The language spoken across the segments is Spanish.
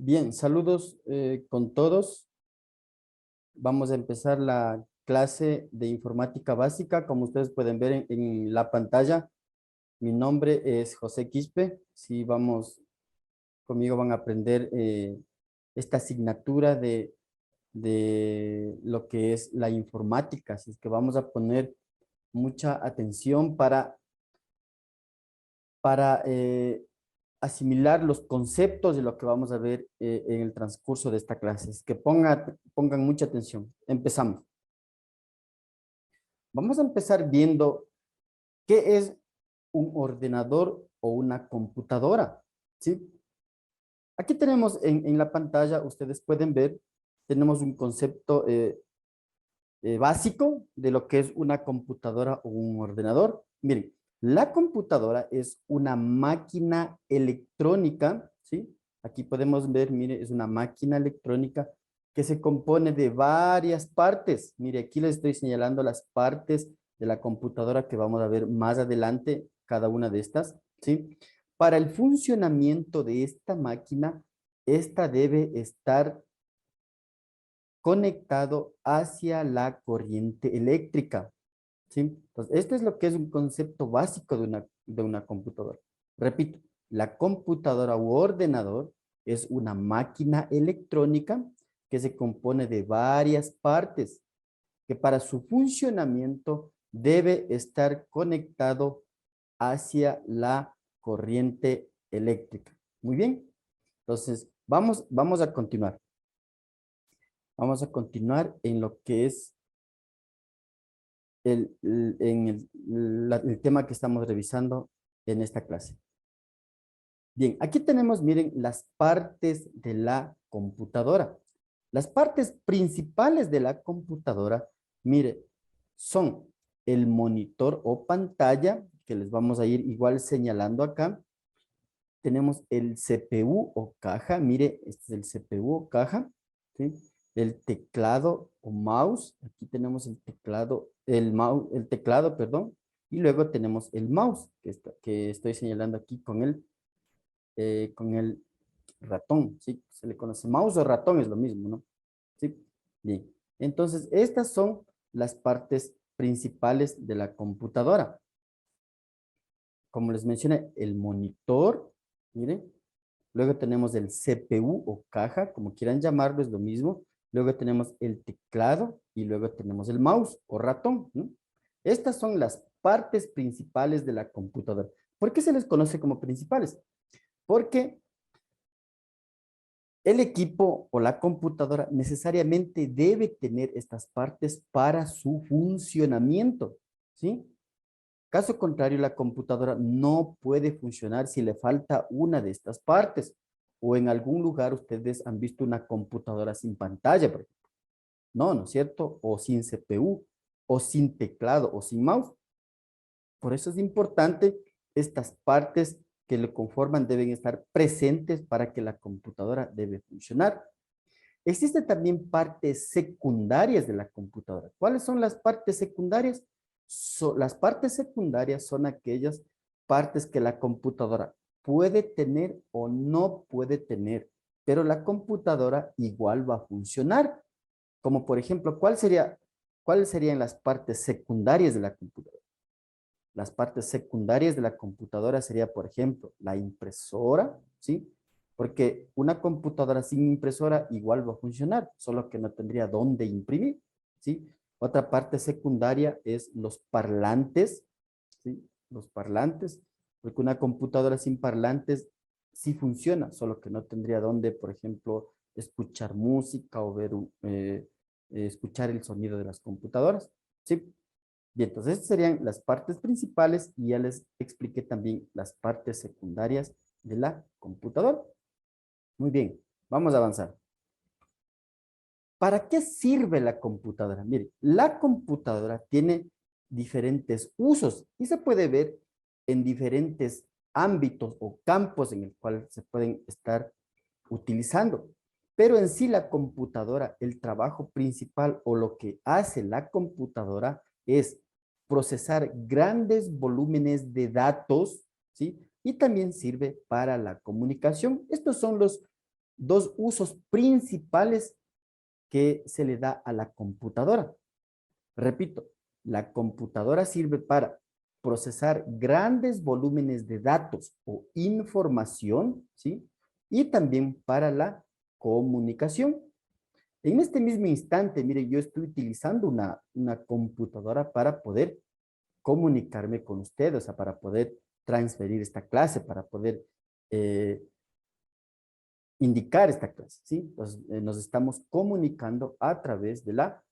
Bien, saludos con todos. Vamos a empezar la clase de informática básica. Como ustedes pueden ver en la pantalla, mi nombre es José Quispe. Si vamos conmigo van a aprender esta asignatura de lo que es la informática. Así es que vamos a poner mucha atención para asimilar los conceptos de lo que vamos a ver en el transcurso de esta clase. Es que pongan mucha atención. Empezamos. Vamos a empezar viendo qué es un ordenador o una computadora, ¿sí? Aquí tenemos en la pantalla, ustedes pueden ver, tenemos un concepto básico de lo que es una computadora o un ordenador. Miren, la computadora es una máquina electrónica, ¿sí? Aquí podemos ver, mire, es una máquina electrónica que se compone de varias partes. Mire, aquí les estoy señalando las partes de la computadora que vamos a ver más adelante, cada una de estas, ¿sí? Para el funcionamiento de esta máquina, esta debe estar conectado hacia la corriente eléctrica, ¿sí? Entonces, esto es lo que es un concepto básico de una computadora. Repito, la computadora u ordenador es una máquina electrónica que se compone de varias partes, que para su funcionamiento debe estar conectado hacia la corriente eléctrica. Muy bien. Entonces, vamos a continuar. Vamos a continuar en lo que es el tema que estamos revisando en esta clase. Bien, aquí tenemos, miren, las partes de la computadora. Las partes principales de la computadora, mire, son el monitor o pantalla, que les vamos a ir igual señalando acá. Tenemos el CPU o caja, mire, este es el CPU o caja, ¿sí? El teclado o mouse, aquí tenemos el teclado, el teclado, perdón, y luego tenemos el mouse, que estoy señalando aquí con el ratón, ¿sí? Se le conoce mouse o ratón, es lo mismo, ¿no? ¿Sí? Bien, entonces estas son las partes principales de la computadora. Como les mencioné, el monitor, miren. Luego tenemos el CPU o caja, como quieran llamarlo, es lo mismo. Luego tenemos el teclado y luego tenemos el mouse o ratón, ¿no? Estas son las partes principales de la computadora. ¿Por qué se les conoce como principales? Porque el equipo o la computadora necesariamente debe tener estas partes para su funcionamiento, ¿sí? Caso contrario, la computadora no puede funcionar si le falta una de estas partes. O en algún lugar ustedes han visto una computadora sin pantalla, por ejemplo. No, ¿no es cierto? O sin CPU, o sin teclado, o sin mouse. Por eso es importante estas partes que le conforman deben estar presentes para que la computadora debe funcionar. Existen también partes secundarias de la computadora. ¿Cuáles son las partes secundarias? Las partes secundarias son aquellas partes que la computadora puede tener o no puede tener, pero la computadora igual va a funcionar. Como por ejemplo, ¿cuáles serían las partes secundarias de la computadora? Las partes secundarias de la computadora sería, por ejemplo, la impresora, ¿sí? Porque una computadora sin impresora igual va a funcionar, solo que no tendría dónde imprimir, ¿sí? Otra parte secundaria es los parlantes, ¿sí? Los parlantes, porque una computadora sin parlantes sí funciona, solo que no tendría dónde, por ejemplo, escuchar música o escuchar el sonido de las computadoras, ¿sí? Bien, entonces estas serían las partes principales y ya les expliqué también las partes secundarias de la computadora. Muy bien, vamos a avanzar. ¿Para qué sirve la computadora? Mire, la computadora tiene diferentes usos y se puede ver en diferentes ámbitos o campos en el cual se pueden estar utilizando. Pero en sí la computadora, el trabajo principal o lo que hace la computadora es procesar grandes volúmenes de datos, ¿sí? Y también sirve para la comunicación. Estos son dos usos principales que se le da a la computadora. Repito, la computadora sirve para procesar grandes volúmenes de datos o información, ¿sí? Y también para la comunicación. En este mismo instante, mire, yo estoy utilizando una computadora para poder comunicarme con ustedes, o sea, para poder transferir esta clase, para poder eh, indicar esta clase, ¿sí? Entonces, nos estamos comunicando a través de la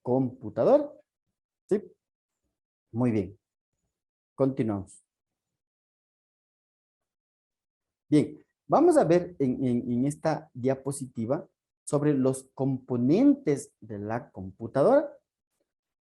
computadora, ¿sí? Muy bien, continuamos. Bien, vamos a ver en esta diapositiva sobre los componentes de la computadora.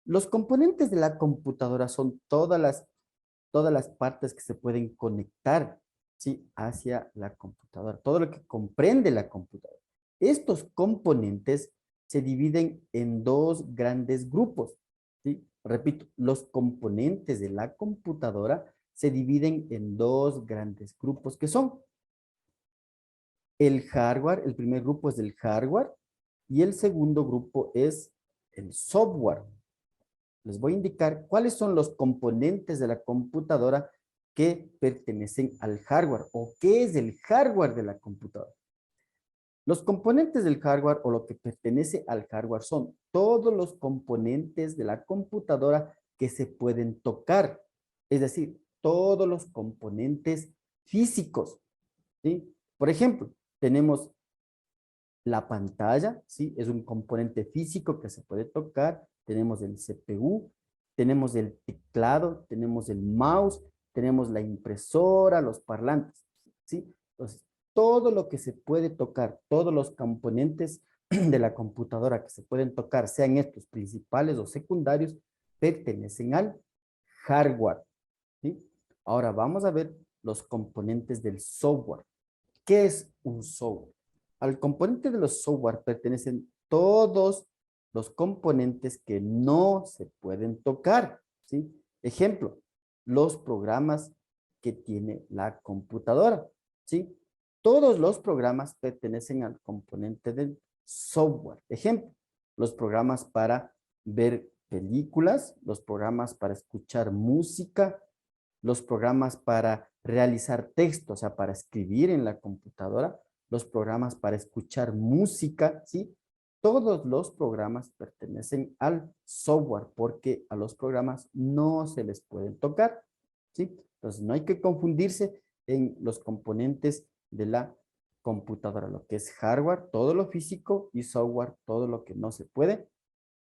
Los componentes de la computadora son todas las partes que se pueden conectar, ¿sí? Hacia la computadora, todo lo que comprende la computadora. Estos componentes se dividen en dos grandes grupos, ¿sí? Repito, los componentes de la computadora se dividen en dos grandes grupos que son el hardware. El primer grupo es el hardware y el segundo grupo es el software. Les voy a indicar cuáles son los componentes de la computadora que pertenecen al hardware o qué es el hardware de la computadora. Los componentes del hardware o lo que pertenece al hardware son todos los componentes de la computadora que se pueden tocar, es decir, todos los componentes físicos, ¿sí? Por ejemplo, tenemos la pantalla, ¿sí? Es un componente físico que se puede tocar. Tenemos el CPU, tenemos el teclado, tenemos el mouse, tenemos la impresora, los parlantes, ¿sí? Entonces, todo lo que se puede tocar, todos los componentes de la computadora que se pueden tocar, sean estos principales o secundarios, pertenecen al hardware, ¿sí? Ahora vamos a ver los componentes del software. ¿Qué es un software? Al componente de los software pertenecen todos los componentes que no se pueden tocar, ¿sí? Ejemplo, los programas que tiene la computadora, ¿sí? Todos los programas pertenecen al componente del software. Ejemplo, los programas para ver películas, los programas para escuchar música, los programas para realizar texto, o sea, para escribir en la computadora, los programas para escuchar música, ¿sí? Todos los programas pertenecen al software porque a los programas no se les pueden tocar, ¿sí? Entonces, no hay que confundirse en los componentes de la computadora, lo que es hardware, todo lo físico, y software, todo lo que no se puede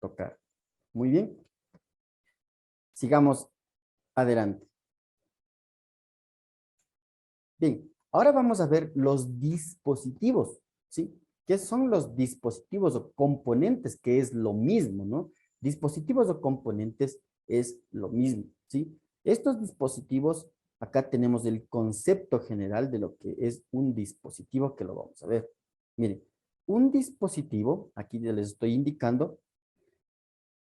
tocar. Muy bien. Sigamos adelante. Bien, ahora vamos a ver los dispositivos, ¿sí? ¿Qué son los dispositivos o componentes? Que es lo mismo, ¿no? Dispositivos o componentes es lo mismo, ¿sí? Estos dispositivos, acá tenemos el concepto general de lo que es un dispositivo, que lo vamos a ver. Miren, un dispositivo, aquí les estoy indicando,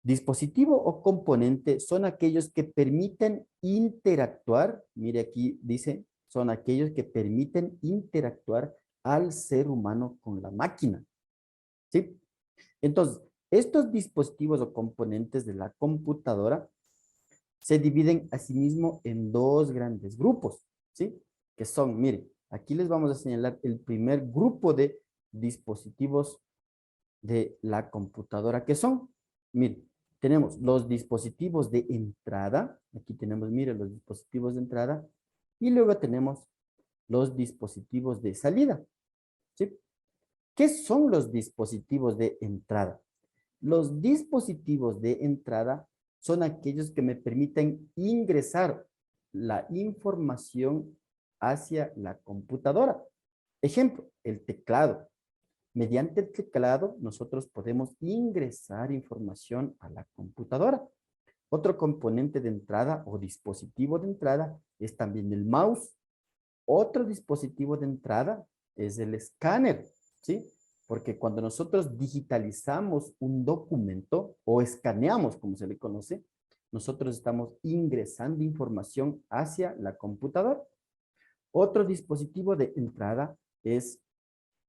dispositivo o componente son aquellos que permiten interactuar, mire aquí dice, son aquellos que permiten interactuar al ser humano con la máquina, ¿sí? Entonces, estos dispositivos o componentes de la computadora se dividen asimismo en dos grandes grupos, ¿sí? Que son, mire, aquí les vamos a señalar el primer grupo de dispositivos de la computadora, que son, mire, tenemos los dispositivos de entrada, aquí tenemos, mire, los dispositivos de entrada, y luego tenemos los dispositivos de salida, ¿sí? ¿Qué son los dispositivos de entrada? Los dispositivos de entrada son aquellos que me permiten ingresar la información hacia la computadora. Ejemplo, el teclado. Mediante el teclado, nosotros podemos ingresar información a la computadora. Otro componente de entrada o dispositivo de entrada es también el mouse. Otro dispositivo de entrada es el escáner, ¿sí? Porque cuando nosotros digitalizamos un documento o escaneamos, como se le conoce, nosotros estamos ingresando información hacia la computadora. Otro dispositivo de entrada es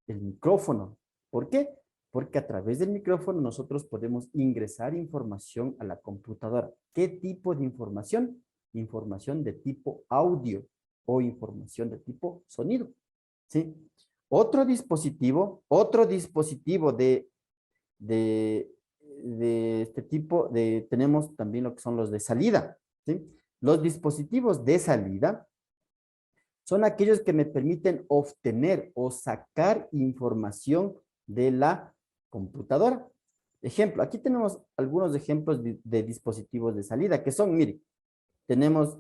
el micrófono. ¿Por qué? Porque a través del micrófono nosotros podemos ingresar información a la computadora. ¿Qué tipo de información? Información de tipo audio o información de tipo sonido. ¿Sí? Otro dispositivo de este tipo, tenemos también lo que son los de salida. ¿Sí? Los dispositivos de salida son aquellos que me permiten obtener o sacar información de la computadora. Ejemplo, aquí tenemos algunos ejemplos de dispositivos de salida que son, mire, tenemos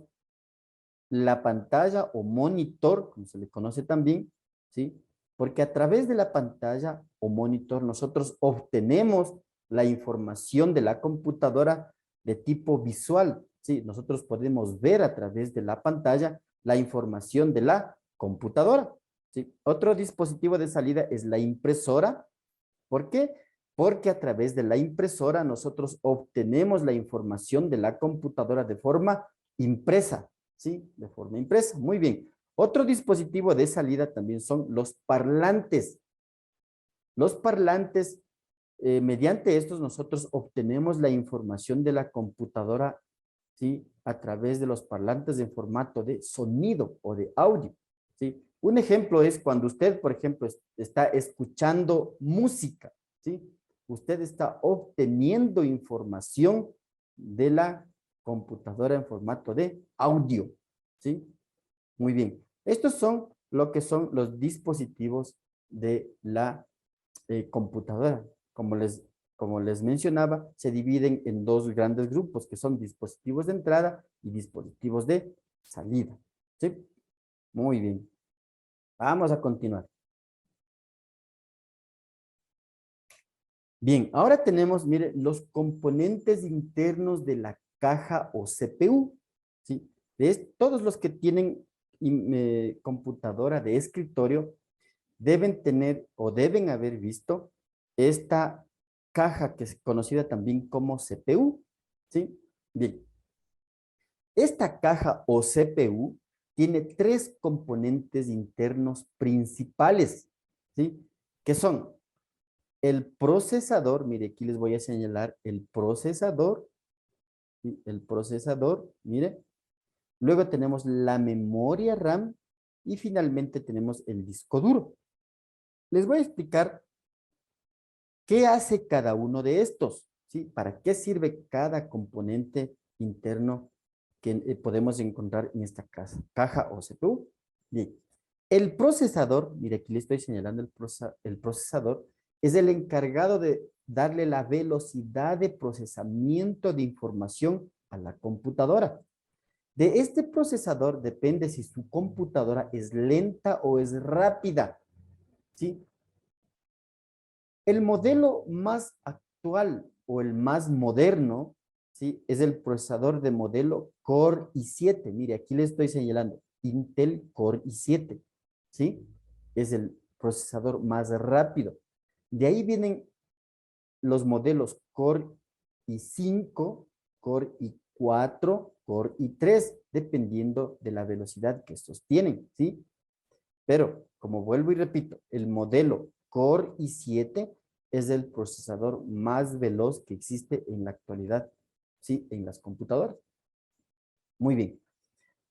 la pantalla o monitor, como se le conoce también, ¿sí? Porque a través de la pantalla o monitor nosotros obtenemos la información de la computadora de tipo visual, ¿sí? Nosotros podemos ver a través de la pantalla la información de la computadora, ¿sí? Otro dispositivo de salida es la impresora. ¿Por qué? Porque a través de la impresora nosotros obtenemos la información de la computadora de forma impresa, ¿sí? De forma impresa. Muy bien. Otro dispositivo de salida también son los parlantes. Los parlantes, mediante estos nosotros obtenemos la información de la computadora, ¿sí? A través de los parlantes en formato de sonido o de audio, ¿sí? Un ejemplo es cuando usted, por ejemplo, está escuchando música, ¿sí? Usted está obteniendo información de la computadora en formato de audio, ¿sí? Muy bien. Estos son lo que son los dispositivos de la computadora. Como les mencionaba, se dividen en dos grandes grupos, que son dispositivos de entrada y dispositivos de salida. ¿Sí? Muy bien. Vamos a continuar. Bien, ahora tenemos, mire, los componentes internos de la caja o CPU. ¿Sí? Todos los que tienen computadora de escritorio deben tener o deben haber visto esta caja que es conocida también como CPU, ¿sí? Bien, esta caja o CPU tiene tres componentes internos principales, ¿sí? Que son el procesador, mire, aquí les voy a señalar el procesador, ¿sí? El procesador, mire. Luego tenemos la memoria RAM y finalmente tenemos el disco duro. Les voy a explicar qué hace cada uno de estos, ¿sí? ¿Para qué sirve cada componente interno que podemos encontrar en esta caja o CPU? Bien, el procesador, mire aquí le estoy señalando el procesador, es el encargado de darle la velocidad de procesamiento de información a la computadora. De este procesador depende si su computadora es lenta o es rápida, ¿sí? El modelo más actual o el más moderno, ¿sí? Es el procesador de modelo Core i7. Mire, aquí le estoy señalando Intel Core i7, ¿sí? Es el procesador más rápido. De ahí vienen los modelos Core i5, Core i4, Core i3, dependiendo de la velocidad que estos tienen, ¿sí? Pero, como vuelvo y repito, el modelo Core i7 es el procesador más veloz que existe en la actualidad, ¿sí? En las computadoras. Muy bien.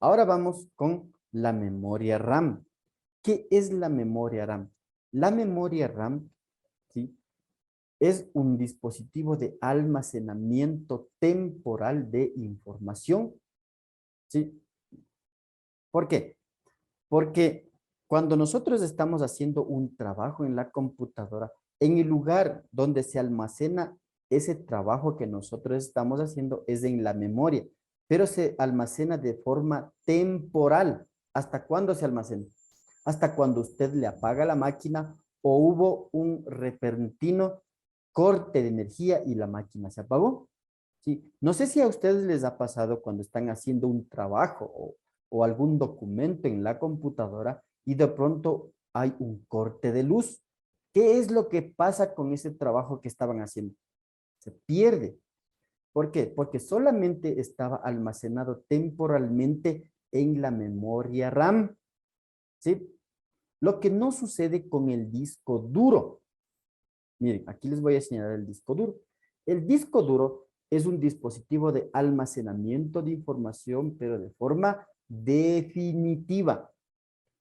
Ahora vamos con la memoria RAM. ¿Qué es la memoria RAM? La memoria RAM, ¿sí? Es un dispositivo de almacenamiento temporal de información, ¿sí? ¿Por qué? Porque cuando nosotros estamos haciendo un trabajo en la computadora, en el lugar donde se almacena ese trabajo que nosotros estamos haciendo es en la memoria, pero se almacena de forma temporal. ¿Hasta cuándo se almacena? Hasta cuando usted le apaga la máquina o hubo un repentino corte de energía y la máquina se apagó. ¿Sí? No sé si a ustedes les ha pasado cuando están haciendo un trabajo o algún documento en la computadora y de pronto hay un corte de luz. ¿Qué es lo que pasa con ese trabajo que estaban haciendo? Se pierde. ¿Por qué? Porque solamente estaba almacenado temporalmente en la memoria RAM. ¿Sí? Lo que no sucede con el disco duro. Miren, aquí les voy a señalar el disco duro. El disco duro es un dispositivo de almacenamiento de información, pero de forma definitiva.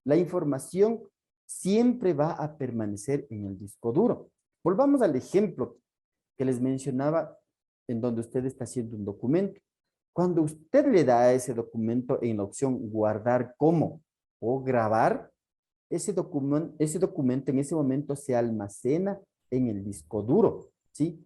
La información siempre va a permanecer en el disco duro. Volvamos al ejemplo que les mencionaba en donde usted está haciendo un documento. Cuando usted le da a ese documento en la opción guardar como o grabar, ese documento en ese momento se almacena en el disco duro, ¿sí?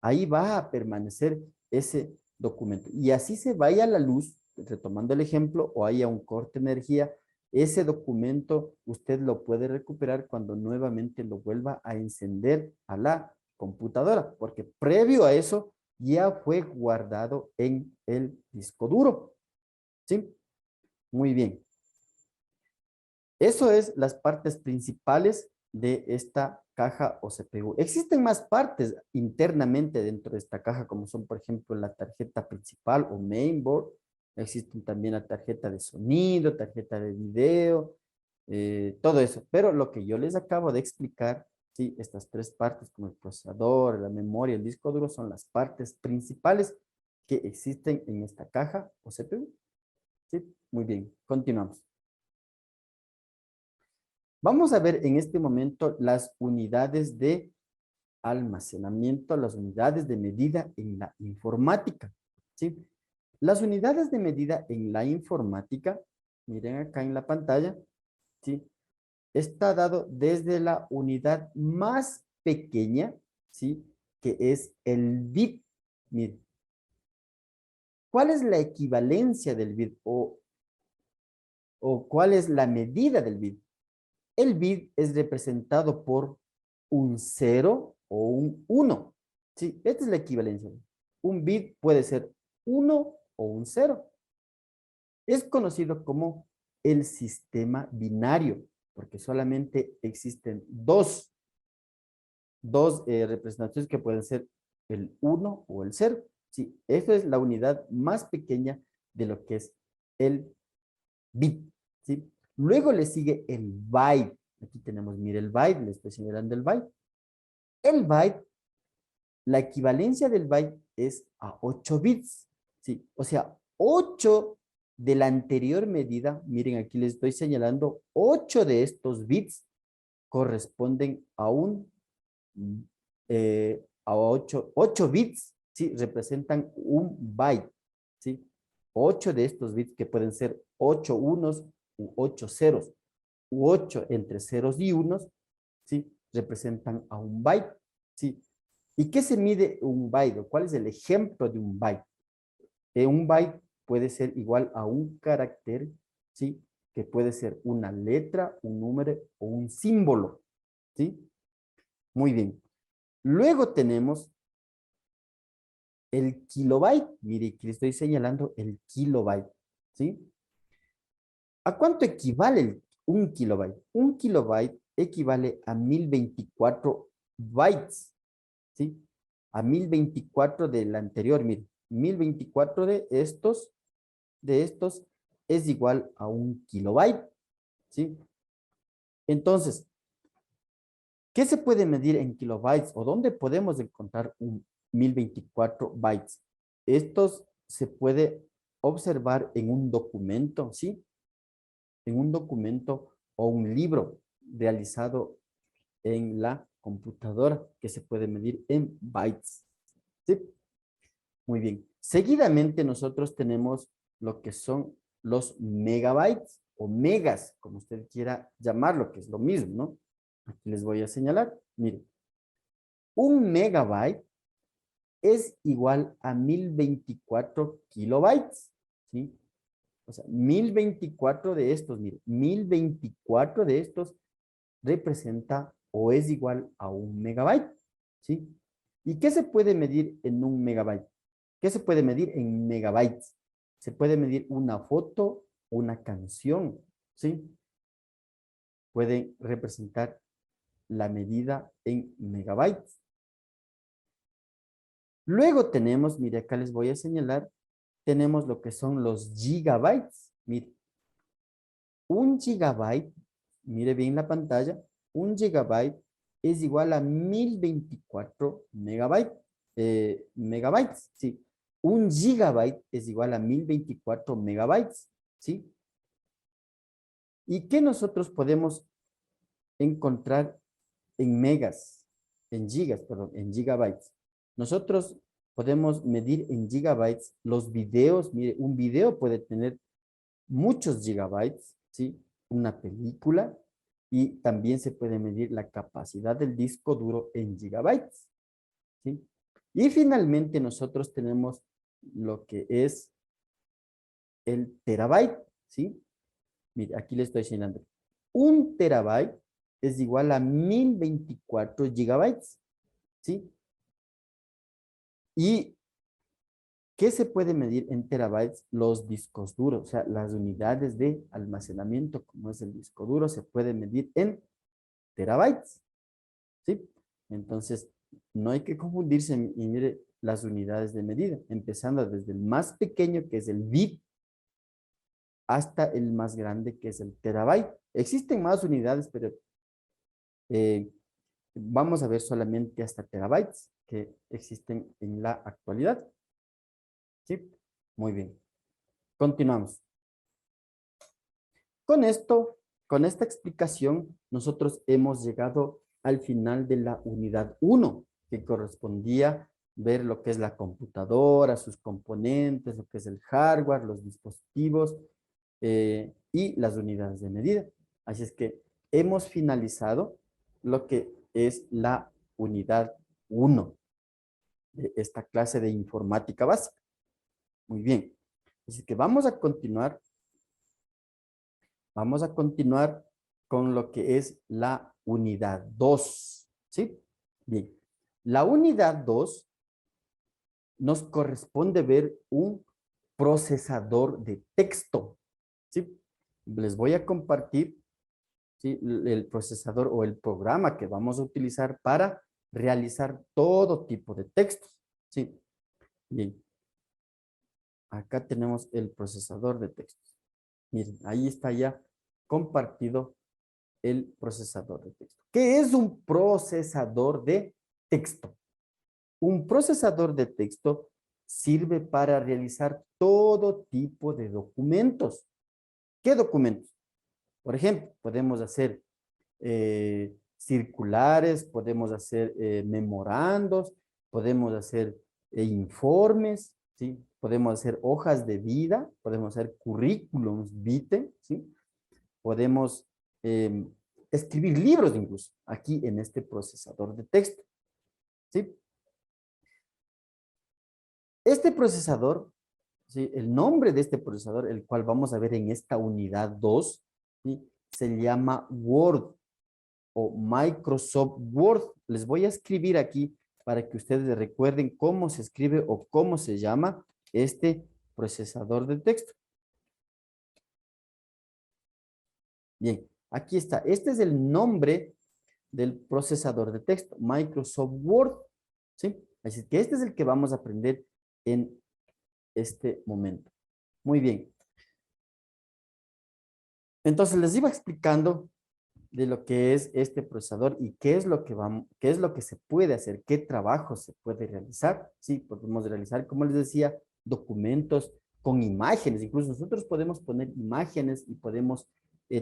Ahí va a permanecer ese documento. Y así se vaya a la luz, retomando el ejemplo, o haya un corte de energía, ese documento usted lo puede recuperar cuando nuevamente lo vuelva a encender a la computadora, porque previo a eso ya fue guardado en el disco duro. ¿Sí? Muy bien. Eso es las partes principales de esta caja o CPU. Existen más partes internamente dentro de esta caja, como son, por ejemplo, la tarjeta principal o mainboard. Existen también la tarjeta de sonido, tarjeta de video, todo eso. Pero lo que yo les acabo de explicar, sí, estas tres partes, como el procesador, la memoria, el disco duro, son las partes principales que existen en esta caja o CPU. Sí, muy bien, continuamos. Vamos a ver en este momento las unidades de almacenamiento, las unidades de medida en la informática, ¿sí? Las unidades de medida en la informática, miren acá en la pantalla, ¿sí? Está dado desde la unidad más pequeña, ¿sí? Que es el bit. Miren, ¿cuál es la equivalencia del bit o cuál es la medida del bit? El bit es representado por un 0 o un 1. Sí, esta es la equivalencia. Un bit puede ser 1 o un 0. Es conocido como el sistema binario, porque solamente existen dos representaciones que pueden ser el 1 o el 0. Sí, esta es la unidad más pequeña de lo que es el bit. ¿Sí? Luego le sigue el byte. Aquí tenemos, mire el byte, le estoy señalando el byte. El byte, la equivalencia del byte es a 8 bits. ¿Sí? O sea, 8 de la anterior medida, miren aquí les estoy señalando, 8 de estos bits corresponden a a 8 bits, ¿sí? Representan un byte, ¿sí? 8 de estos bits que pueden ser 8 unos u 8 ceros, u 8 entre ceros y unos, ¿sí? Representan a un byte, ¿sí? ¿Y qué se mide un byte? ¿Cuál es el ejemplo de un byte? Un byte puede ser igual a un carácter, ¿sí? Que puede ser una letra, un número o un símbolo, ¿sí? Muy bien. Luego tenemos el kilobyte. Mire, aquí le estoy señalando el kilobyte, ¿sí? ¿A cuánto equivale un kilobyte? Un kilobyte equivale a 1024 bytes, ¿sí? A 1024 del anterior, mire. 1024 de estos es igual a un kilobyte, ¿sí? Entonces, ¿qué se puede medir en kilobytes o dónde podemos encontrar un 1024 bytes? Estos se puede observar en un documento, ¿sí? En un documento o un libro realizado en la computadora que se puede medir en bytes, ¿sí? Muy bien. Seguidamente nosotros tenemos lo que son los megabytes o megas, como usted quiera llamarlo, que es lo mismo, ¿no? Aquí les voy a señalar. Miren, un megabyte es igual a 1024 kilobytes, ¿sí? O sea, 1024 de estos, mire, 1024 de estos representa o es igual a un megabyte, ¿sí? ¿Y qué se puede medir en un megabyte? ¿Qué se puede medir en megabytes? Se puede medir una foto, una canción, ¿sí? Pueden representar la medida en megabytes. Luego tenemos, mire, acá les voy a señalar, tenemos lo que son los gigabytes. Mire, un gigabyte mire bien la pantalla, 1 GB es igual a 1024 megabytes, ¿sí? 1 GB es igual a 1024 megabytes, ¿sí? ¿Y qué nosotros podemos encontrar en megas, en gigas, perdón, en gigabytes? Nosotros podemos medir en gigabytes los videos. Mire, un video puede tener muchos gigabytes, ¿sí? Una película, y también se puede medir la capacidad del disco duro en gigabytes, ¿sí? Y finalmente nosotros tenemos lo que es el terabyte, ¿sí? Mire, aquí le estoy señalando. 1 TB es igual a 1024 GB, ¿sí? ¿Y qué se puede medir en terabytes? Los discos duros, o sea, las unidades de almacenamiento, como es el disco duro, se puede medir en terabytes, ¿sí? Entonces, no hay que confundirse y mire las unidades de medida, empezando desde el más pequeño, que es el bit, hasta el más grande, que es el terabyte. Existen más unidades, pero eh, vamos a ver solamente hasta terabytes que existen en la actualidad. ¿Sí? Muy bien. Continuamos. Con esto, con esta explicación, nosotros hemos llegado al final de la unidad 1, que correspondía ver lo que es la computadora, sus componentes, lo que es el hardware, los dispositivos y las unidades de medida. Así es que hemos finalizado lo que es la unidad 1 de esta clase de informática básica. Muy bien. Así que vamos a continuar con lo que es la unidad 2, ¿sí? Bien. La unidad 2 nos corresponde ver un procesador de texto, ¿sí? Les voy a compartir, ¿sí?, el procesador o el programa que vamos a utilizar para realizar todo tipo de textos, ¿sí? Bien. Acá tenemos el procesador de textos. Miren, ahí está ya compartido el procesador de texto. ¿Qué es un procesador de texto? Un procesador de texto sirve para realizar todo tipo de documentos. ¿Qué documentos? Por ejemplo, podemos hacer circulares, podemos hacer memorandos, podemos hacer informes, ¿sí? Podemos hacer hojas de vida, podemos hacer currículums vitae, ¿sí? Podemos eh, escribir libros incluso aquí en este procesador de texto, ¿sí? Este procesador, ¿sí?, el nombre de este procesador, el cual vamos a ver en esta unidad 2, ¿sí?, se llama Word o Microsoft Word. Les voy a escribir aquí para que ustedes recuerden cómo se escribe o cómo se llama este procesador de texto. Bien, aquí está. Este es el nombre del procesador de texto, Microsoft Word, ¿sí? Así que este es el que vamos a aprender en este momento. Muy bien. Entonces les iba explicando de lo que es este procesador y qué es lo que qué es lo que se puede hacer, qué trabajo se puede realizar. Sí, podemos realizar, como les decía, documentos con imágenes. Incluso nosotros podemos poner imágenes y podemos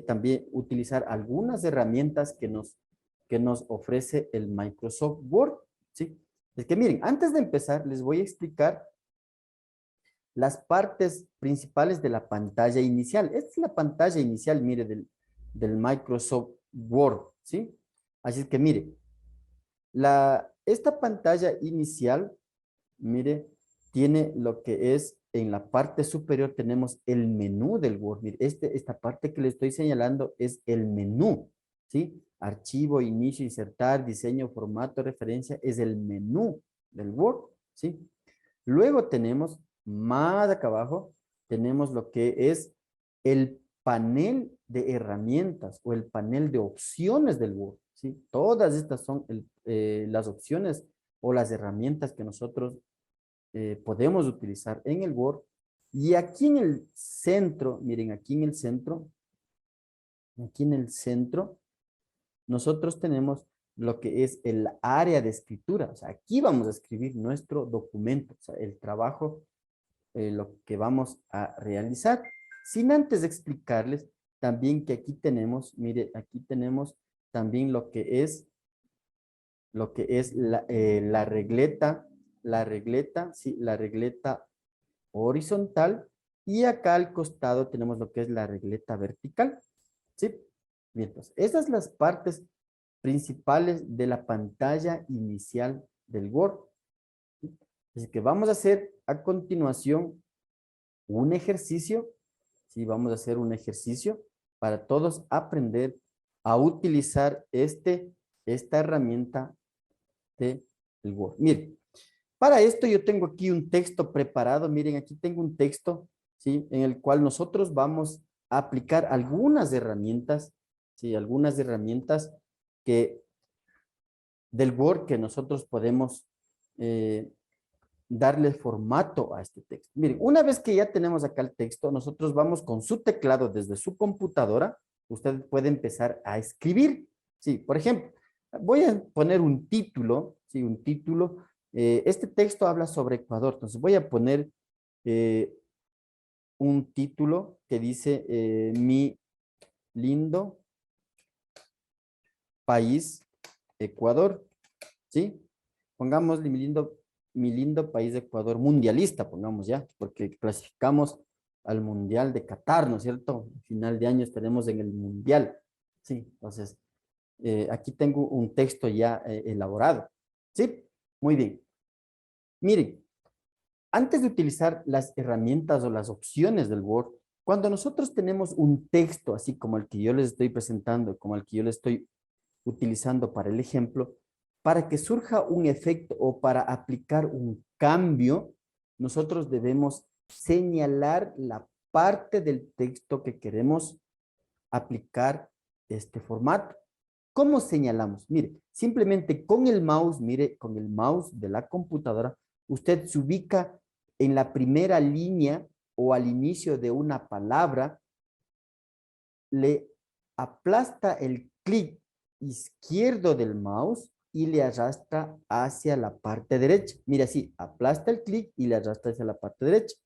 también utilizar algunas herramientas que nos ofrece el Microsoft Word. Sí, es que miren, antes de empezar les voy a explicar las partes principales de la pantalla inicial. Esta es la pantalla inicial, mire, del Microsoft Word, ¿sí? Así es que mire, esta pantalla inicial, mire, tiene lo que es en la parte superior tenemos el menú del Word. Mire, esta parte que le estoy señalando es el menú, ¿sí? Archivo, inicio, insertar, diseño, formato, referencia, es el menú del Word, ¿sí? Luego tenemos más acá abajo, tenemos lo que es el panel de herramientas o el panel de opciones del Word, ¿sí? Todas estas son las opciones o las herramientas que nosotros podemos utilizar en el Word. Y aquí en el centro, miren, aquí en el centro Aquí en el centro, nosotros tenemos lo que es el área de escritura. O sea, aquí vamos a escribir nuestro documento, o sea, el trabajo, lo que vamos a realizar. Sin antes explicarles también que aquí tenemos, mire, aquí tenemos también lo que es la regleta, sí, la regleta horizontal, y acá al costado tenemos lo que es la regleta vertical, ¿sí? Bien, entonces, esas son las partes principales de la pantalla inicial del Word. ¿Sí? Así que vamos a hacer a continuación un ejercicio, ¿sí? Vamos a hacer un ejercicio para todos aprender a utilizar esta herramienta del Word. Miren, para esto yo tengo aquí un texto preparado. Miren, aquí tengo un texto, ¿sí? En el cual nosotros vamos a aplicar algunas herramientas, ¿sí? Algunas herramientas que, del Word, que nosotros podemos eh, darle formato a este texto. Miren, una vez que ya tenemos acá el texto, nosotros vamos con su teclado desde su computadora. Usted puede empezar a escribir. Sí, por ejemplo, voy a poner un título, sí, un título. Este texto habla sobre Ecuador, entonces voy a poner eh, un título que dice mi lindo país, Ecuador, ¿sí? Pongamos mi lindo país de Ecuador mundialista, pongamos ya, porque clasificamos al Mundial de Qatar, ¿no es cierto? A final de año estaremos en el Mundial, ¿sí? Entonces, aquí tengo un texto ya elaborado, ¿sí? Muy bien. Miren, antes de utilizar las herramientas o las opciones del Word, cuando nosotros tenemos un texto, así como el que yo les estoy presentando, como el que yo les estoy utilizando para el ejemplo, para que surja un efecto o para aplicar un cambio, nosotros debemos señalar la parte del texto que queremos aplicar este formato. ¿Cómo señalamos? Mire, simplemente con el mouse, mire, con el mouse de la computadora, usted se ubica en la primera línea o al inicio de una palabra, le aplasta el clic izquierdo del mouse y le arrastra hacia la parte derecha. Mire así, aplasta el clic y le arrastra hacia la parte derecha.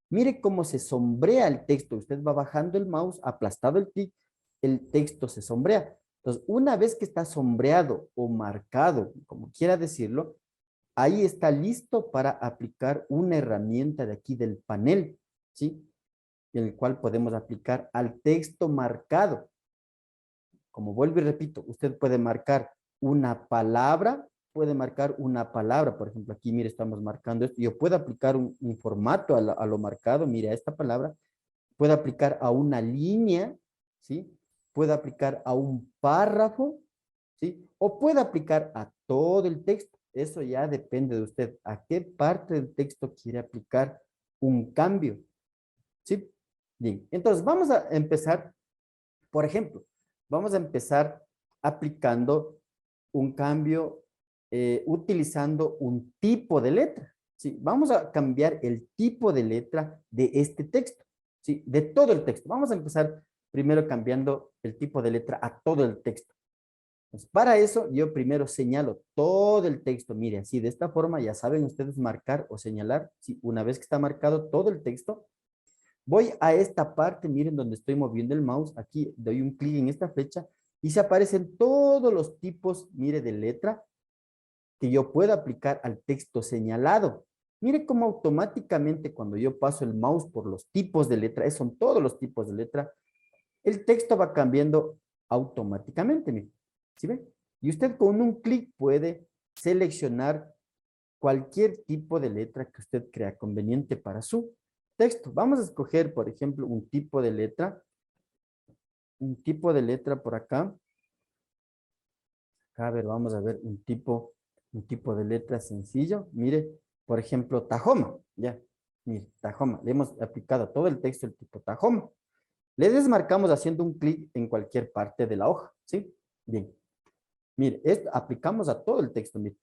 Mire cómo se sombrea el texto. Usted va bajando el mouse, aplastado el clic, el texto se sombrea. Entonces, una vez que está sombreado o marcado, como quiera decirlo, ahí está listo para aplicar una herramienta de aquí del panel, ¿sí? En el cual podemos aplicar al texto marcado. Como vuelvo y repito, usted puede marcar una palabra, por ejemplo, aquí, mire, estamos marcando esto. Yo puedo aplicar un formato a lo marcado, mire, a esta palabra. Puedo aplicar a una línea, ¿sí? Puedo aplicar a un párrafo, ¿sí? O puedo aplicar a todo el texto. Eso ya depende de usted. ¿A qué parte del texto quiere aplicar un cambio? ¿Sí? Bien, entonces vamos a empezar, por ejemplo, vamos a empezar aplicando un cambio utilizando un tipo de letra. ¿Sí? Vamos a cambiar el tipo de letra de este texto, ¿sí? De todo el texto. Vamos a empezar primero cambiando el tipo de letra a todo el texto. Entonces, para eso, yo primero señalo todo el texto. Mire, así de esta forma ya saben ustedes marcar o señalar. ¿Sí? Una vez que está marcado todo el texto, voy a esta parte, miren donde estoy moviendo el mouse, aquí doy un clic en esta flecha y se aparecen todos los tipos, mire, de letra que yo puedo aplicar al texto señalado. Mire cómo automáticamente cuando yo paso el mouse por los tipos de letra, esos son todos los tipos de letra, el texto va cambiando automáticamente, mire. ¿Sí ven? Y usted con un clic puede seleccionar cualquier tipo de letra que usted crea conveniente para su texto. Vamos a escoger, por ejemplo, un tipo de letra por acá. A ver, vamos a ver un tipo de letra sencillo. Mire, por ejemplo, Tajoma. Ya, mire, Tajoma. Le hemos aplicado a todo el texto el tipo Tajoma. Le desmarcamos haciendo un clic en cualquier parte de la hoja, ¿sí? Bien. Mire, esto aplicamos a todo el texto, mire.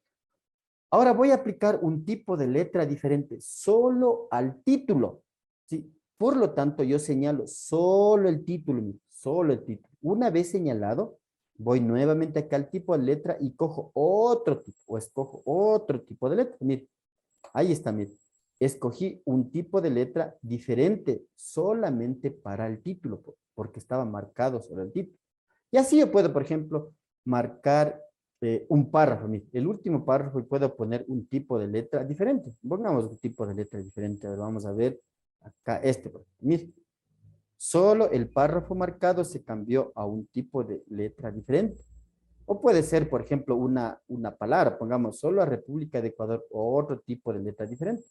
Ahora voy a aplicar un tipo de letra diferente solo al título, ¿sí? Por lo tanto, yo señalo solo el título, mire, solo el título. Una vez señalado, voy nuevamente acá al tipo de letra y cojo otro tipo, o escojo otro tipo de letra. Mire, ahí está, mire. Escogí un tipo de letra diferente solamente para el título, porque estaba marcado sobre el título. Y así yo puedo, por ejemplo, marcar un párrafo. Mire, el último párrafo y puedo poner un tipo de letra diferente. Pongamos un tipo de letra diferente. A ver, vamos a ver acá este. Mire, solo el párrafo marcado se cambió a un tipo de letra diferente. O puede ser, por ejemplo, una palabra. Pongamos solo a República de Ecuador o otro tipo de letra diferente.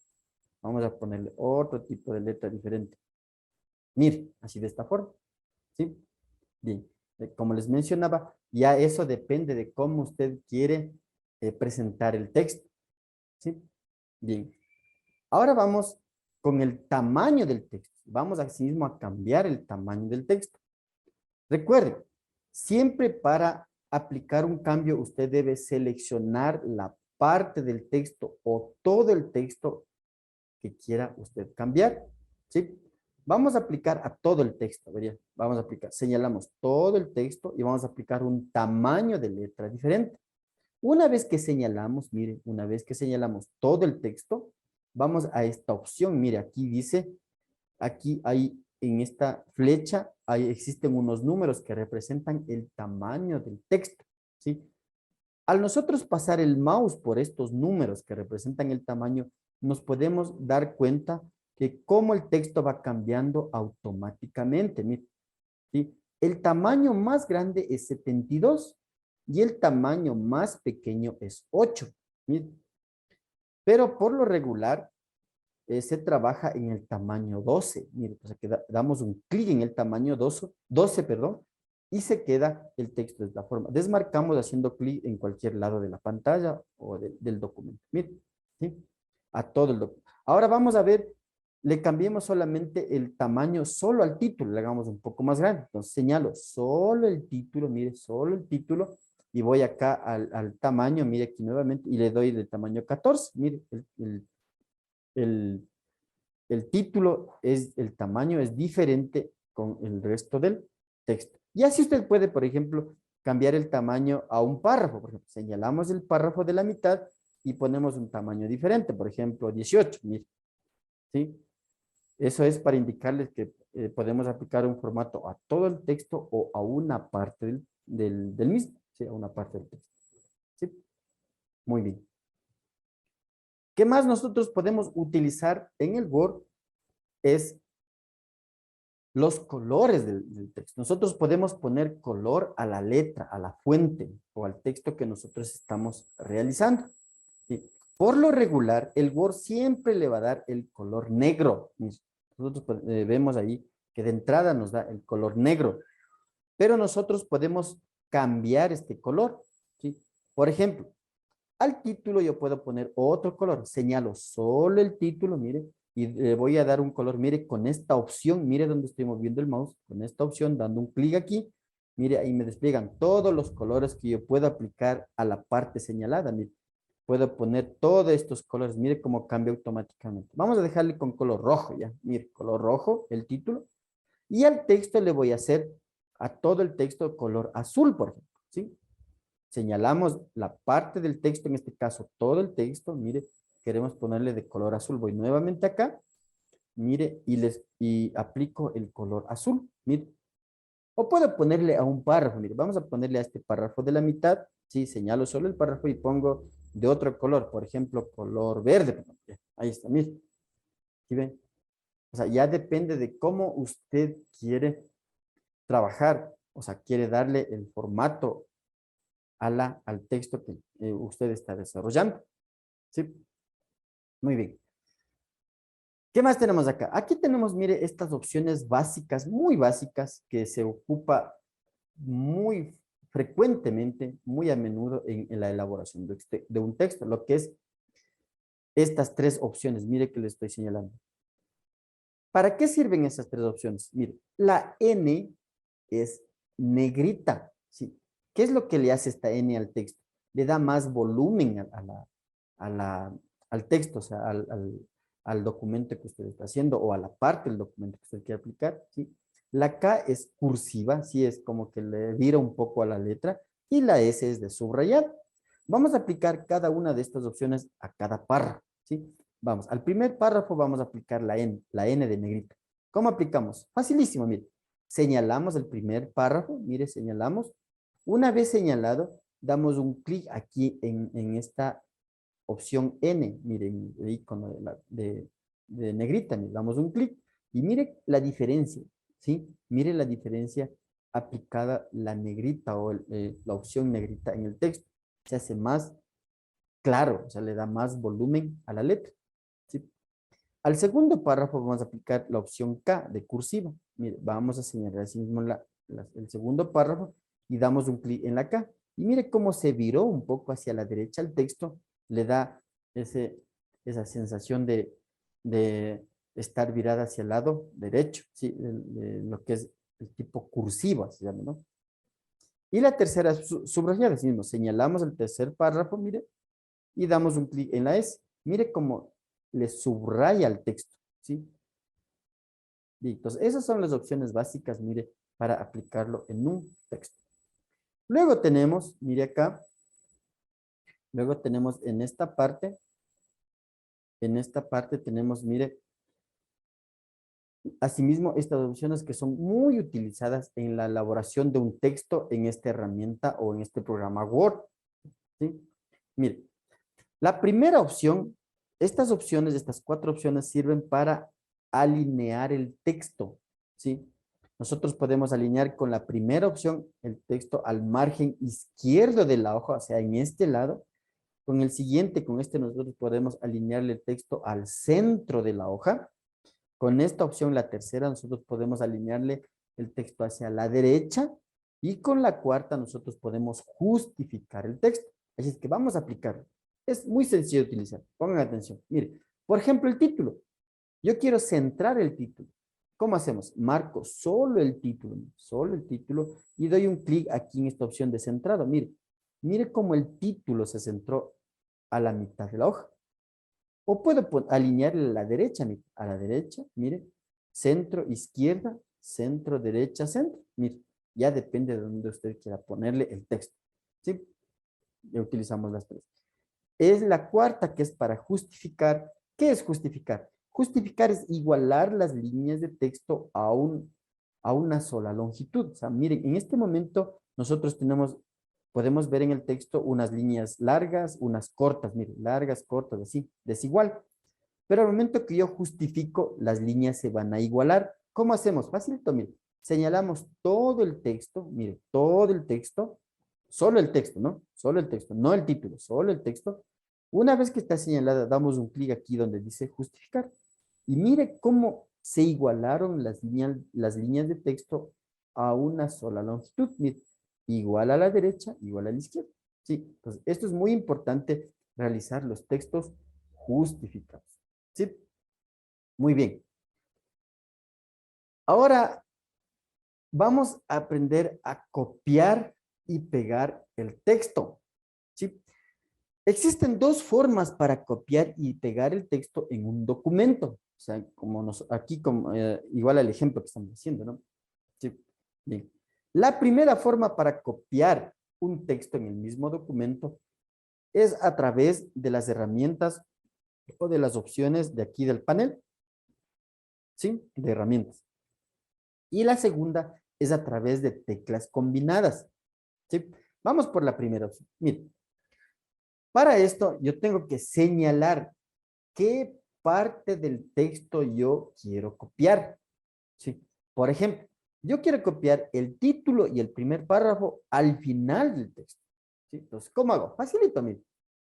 Vamos a ponerle otro tipo de letra diferente. Mire, así de esta forma. ¿Sí? Bien. Como les mencionaba, ya eso depende de cómo usted quiere presentar el texto. ¿Sí? Bien. Ahora vamos con el tamaño del texto. Vamos así mismo a cambiar el tamaño del texto. Recuerden, siempre para aplicar un cambio, usted debe seleccionar la parte del texto o todo el texto que quiera usted cambiar. ¿Sí? Vamos a aplicar a todo el texto. Vería, vamos a aplicar, señalamos todo el texto y vamos a aplicar un tamaño de letra diferente. Una vez que señalamos, mire, una vez que señalamos todo el texto, vamos a esta opción. Mire, aquí dice, aquí hay, en esta flecha, ahí existen unos números que representan el tamaño del texto, ¿sí? Al nosotros pasar el mouse por estos números que representan el tamaño, nos podemos dar cuenta que cómo el texto va cambiando automáticamente. Mire, ¿sí? El tamaño más grande es 72 y el tamaño más pequeño es 8. Mire, pero por lo regular se trabaja en el tamaño 12. Mire, o sea que damos un clic en el tamaño 12, perdón, y se queda el texto de esta forma. Desmarcamos haciendo clic en cualquier lado de la pantalla o del documento. Mire, ¿sí? A todo el documento. Ahora vamos a ver, le cambiemos solamente el tamaño solo al título, le hagamos un poco más grande. Entonces señalo solo el título, mire, solo el título, y voy acá al tamaño, mire aquí nuevamente, y le doy de tamaño 14. Mire, el, el título es, el tamaño es diferente con el resto del texto. Y así usted puede, por ejemplo, cambiar el tamaño a un párrafo. Por ejemplo, señalamos el párrafo de la mitad y ponemos un tamaño diferente, por ejemplo, 18, mire, ¿sí? Eso es para indicarles que podemos aplicar un formato a todo el texto o a una parte del mismo, ¿sí? A una parte del texto, ¿sí? Muy bien. ¿Qué más nosotros podemos utilizar en el Word? Es los colores del texto. Nosotros podemos poner color a la letra, a la fuente o al texto que nosotros estamos realizando. ¿Sí? Por lo regular, el Word siempre le va a dar el color negro. Nosotros vemos ahí que de entrada nos da el color negro, pero nosotros podemos cambiar este color. ¿Sí? Por ejemplo, al título yo puedo poner otro color. Señalo solo el título, mire, y le voy a dar un color, mire, con esta opción, mire donde estoy moviendo el mouse, con esta opción, dando un clic aquí, mire, ahí me despliegan todos los colores que yo puedo aplicar a la parte señalada, mire. Puedo poner todos estos colores, mire cómo cambia automáticamente. Vamos a dejarle con color rojo ya, mire, color rojo, el título, y al texto le voy a hacer a todo el texto color azul, por ejemplo, ¿sí? Señalamos la parte del texto, en este caso todo el texto, mire, queremos ponerle de color azul. Voy nuevamente acá, mire, y aplico el color azul, mire. O puedo ponerle a un párrafo, mire, vamos a ponerle a este párrafo de la mitad, sí, señalo solo el párrafo y pongo de otro color, por ejemplo, color verde. Ahí está, mire. ¿Sí ven? O sea, ya depende de cómo usted quiere trabajar, o sea, quiere darle el formato al texto que usted está desarrollando. ¿Sí? Muy bien. ¿Qué más tenemos acá? Aquí tenemos, mire, estas opciones básicas, muy básicas, que se ocupa muy frecuentemente, muy a menudo en la elaboración de un texto, lo que es estas tres opciones. Mire que le estoy señalando. ¿Para qué sirven esas tres opciones? Mire, la N es negrita, ¿sí? ¿Qué es lo que le hace esta N al texto? Le da más volumen al texto, o sea, al documento que usted está haciendo o a la parte del documento que usted quiere aplicar, ¿sí? La K es cursiva, sí es como que le vira un poco a la letra, y la S es de subrayado. Vamos a aplicar cada una de estas opciones a cada párrafo, ¿sí? Vamos, al primer párrafo vamos a aplicar la N de negrita. ¿Cómo aplicamos? Facilísimo, mire. Señalamos el primer párrafo, mire, señalamos. Una vez señalado, damos un clic aquí en esta opción N, miren el icono de negrita, le damos un clic y mire la diferencia, ¿sí? Mire la diferencia aplicada la negrita o la opción negrita en el texto. Se hace más claro, o sea, le da más volumen a la letra, ¿sí? Al segundo párrafo vamos a aplicar la opción K de cursiva. Mire, vamos a señalar así mismo el segundo párrafo y damos un clic en la K. Y mire cómo se viró un poco hacia la derecha el texto, le da esa sensación de estar virada hacia el lado derecho, ¿sí? De lo que es el tipo cursiva, se llama, ¿no? Y la tercera es subrayada, así mismo, señalamos el tercer párrafo, mire, y damos un clic en la S. Mire cómo le subraya el texto, ¿sí? Bien, entonces, esas son las opciones básicas, mire, para aplicarlo en un texto. Luego tenemos, mire acá, luego tenemos en esta parte tenemos, mire, asimismo, estas opciones que son muy utilizadas en la elaboración de un texto en esta herramienta o en este programa Word, ¿sí? Mire, la primera opción, estas cuatro opciones sirven para alinear el texto, ¿sí? Nosotros podemos alinear con la primera opción el texto al margen izquierdo de la hoja, o sea, en este lado. Con el siguiente, con este nosotros podemos alinearle el texto al centro de la hoja. Con esta opción, la tercera, nosotros podemos alinearle el texto hacia la derecha. Y con la cuarta, nosotros podemos justificar el texto. Así es que vamos a aplicarlo. Es muy sencillo de utilizar. Pongan atención. Mire, por ejemplo, el título. Yo quiero centrar el título. ¿Cómo hacemos? Marco solo el título, y doy un clic aquí en esta opción de centrado. Mire, mire cómo el título se centró a la mitad de la hoja. O puedo alinearle a la derecha, mire, centro, izquierda, centro, derecha, centro. Mire, ya depende de donde usted quiera ponerle el texto. ¿Sí? Ya utilizamos las tres. Es la cuarta, que es para justificar. ¿Qué es justificar? Justificar es igualar las líneas de texto a una sola longitud. O sea, miren, en este momento nosotros podemos ver en el texto unas líneas largas, unas cortas, miren, largas, cortas, así, desigual. Pero al momento que yo justifico, las líneas se van a igualar. ¿Cómo hacemos? Facilito, miren. Señalamos todo el texto, mire, todo el texto, solo el texto, ¿no? Solo el texto, no el título, solo el texto. Una vez que está señalada, damos un clic aquí donde dice justificar. Y mire cómo se igualaron las líneas de texto a una sola longitud. Mire, igual a la derecha, igual a la izquierda. Sí, entonces esto es muy importante, realizar los textos justificados. Sí, muy bien. Ahora vamos a aprender a copiar y pegar el texto. ¿Sí? Existen dos formas para copiar y pegar el texto en un documento. O sea, aquí igual al ejemplo que estamos haciendo, ¿no? Sí. Bien. La primera forma para copiar un texto en el mismo documento es a través de las herramientas o de las opciones de aquí del panel. ¿Sí? De herramientas. Y la segunda es a través de teclas combinadas. ¿Sí? Vamos por la primera opción. Mire, para esto yo tengo que señalar qué parte del texto yo quiero copiar. ¿Sí? Por ejemplo, yo quiero copiar el título y el primer párrafo al final del texto. ¿Sí? Entonces, ¿cómo hago? Facilito, mire.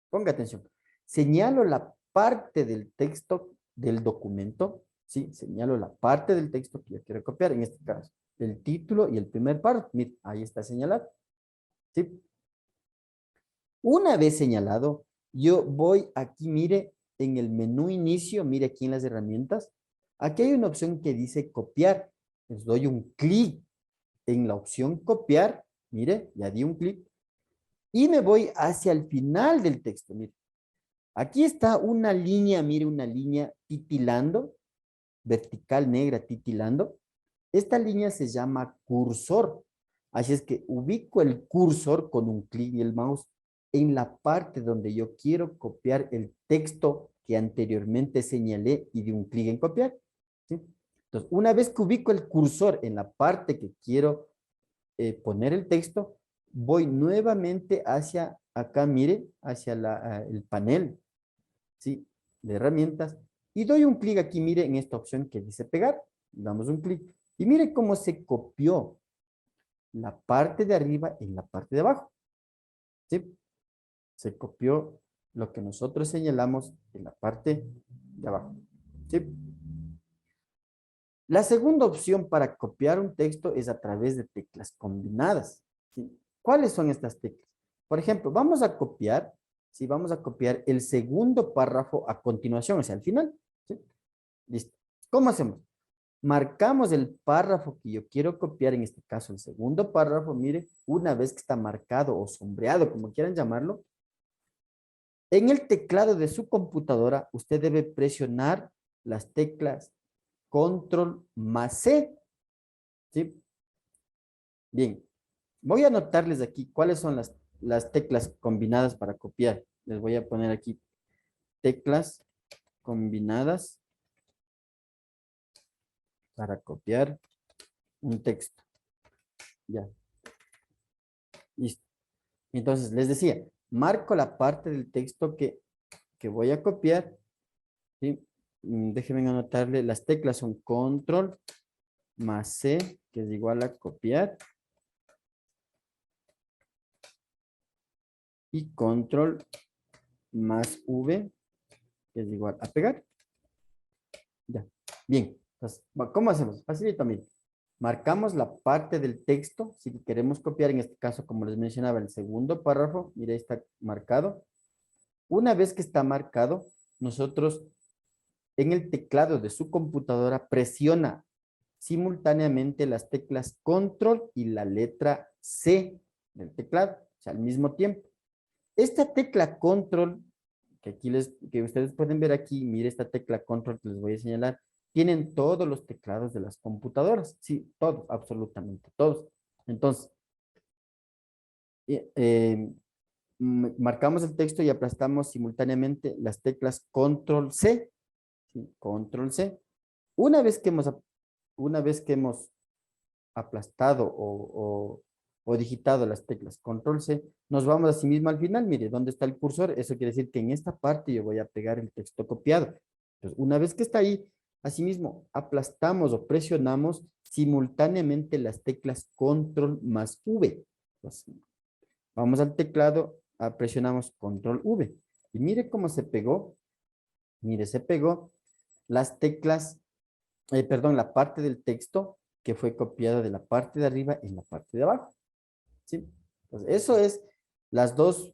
Ponga atención. Señalo la parte del texto del documento. ¿Sí? Señalo la parte del texto que yo quiero copiar. En este caso, el título y el primer párrafo. Mire, ahí está señalado. ¿Sí? Una vez señalado, yo voy aquí, mire, en el menú inicio, mire aquí en las herramientas. Aquí hay una opción que dice copiar. Les doy un clic en la opción copiar. Mire, ya di un clic. Y me voy hacia el final del texto, mire. Aquí está una línea, mire, una línea titilando, vertical negra titilando. Esta línea se llama cursor. Así es que ubico el cursor con un clic y el mouse en la parte donde yo quiero copiar el texto que anteriormente señalé y de un clic en copiar. ¿Sí? Entonces, una vez que ubico el cursor en la parte que quiero poner el texto, voy nuevamente hacia acá, mire, hacia el panel, ¿sí? De herramientas y doy un clic aquí, mire, en esta opción que dice pegar. Damos un clic y mire cómo se copió la parte de arriba en la parte de abajo, ¿sí? Se copió lo que nosotros señalamos en la parte de abajo, ¿sí? La segunda opción para copiar un texto es a través de teclas combinadas, ¿sí? ¿Cuáles son estas teclas? Por ejemplo, vamos a copiar, ¿sí? Vamos a copiar el segundo párrafo a continuación, o sea, al final, ¿sí? Listo. ¿Cómo hacemos? Marcamos el párrafo que yo quiero copiar, en este caso el segundo párrafo, mire, una vez que está marcado o sombreado, como quieran llamarlo, en el teclado de su computadora, usted debe presionar las teclas Control más C, ¿sí? Bien, voy a anotarles aquí cuáles son las teclas combinadas para copiar. Les voy a poner aquí teclas combinadas para copiar un texto. Ya, listo. Entonces, les decía, marco la parte del texto que voy a copiar, ¿sí? Déjenme anotarle, las teclas son Control más C, que es igual a copiar, y Control más V, que es igual a pegar. Ya, bien. Entonces, ¿cómo hacemos? Facilito, mire. Marcamos la parte del texto, si queremos copiar, en este caso, como les mencionaba, el segundo párrafo, mire, está marcado. Una vez que está marcado, nosotros en el teclado de su computadora presiona simultáneamente las teclas Control y la letra C del teclado, o sea, al mismo tiempo. Esta tecla Control, que ustedes pueden ver aquí, mire esta tecla Control que les voy a señalar, tienen todos los teclados de las computadoras, sí, todos, absolutamente todos. Entonces, eh, eh, marcamos el texto y aplastamos simultáneamente las teclas Control C, ¿sí? Control C. Una vez que hemos, una vez que hemos aplastado o digitado las teclas Control C, nos vamos así mismo al final. Mire, ¿dónde está el cursor? Eso quiere decir que en esta parte yo voy a pegar el texto copiado. Entonces, una vez que está ahí, asimismo, aplastamos o presionamos simultáneamente las teclas Control más V. Entonces, vamos al teclado, presionamos Control V. Y mire cómo se pegó. Mire, se pegó las teclas, perdón, la parte del texto que fue copiada de la parte de arriba en la parte de abajo. ¿Sí? Entonces, eso es las dos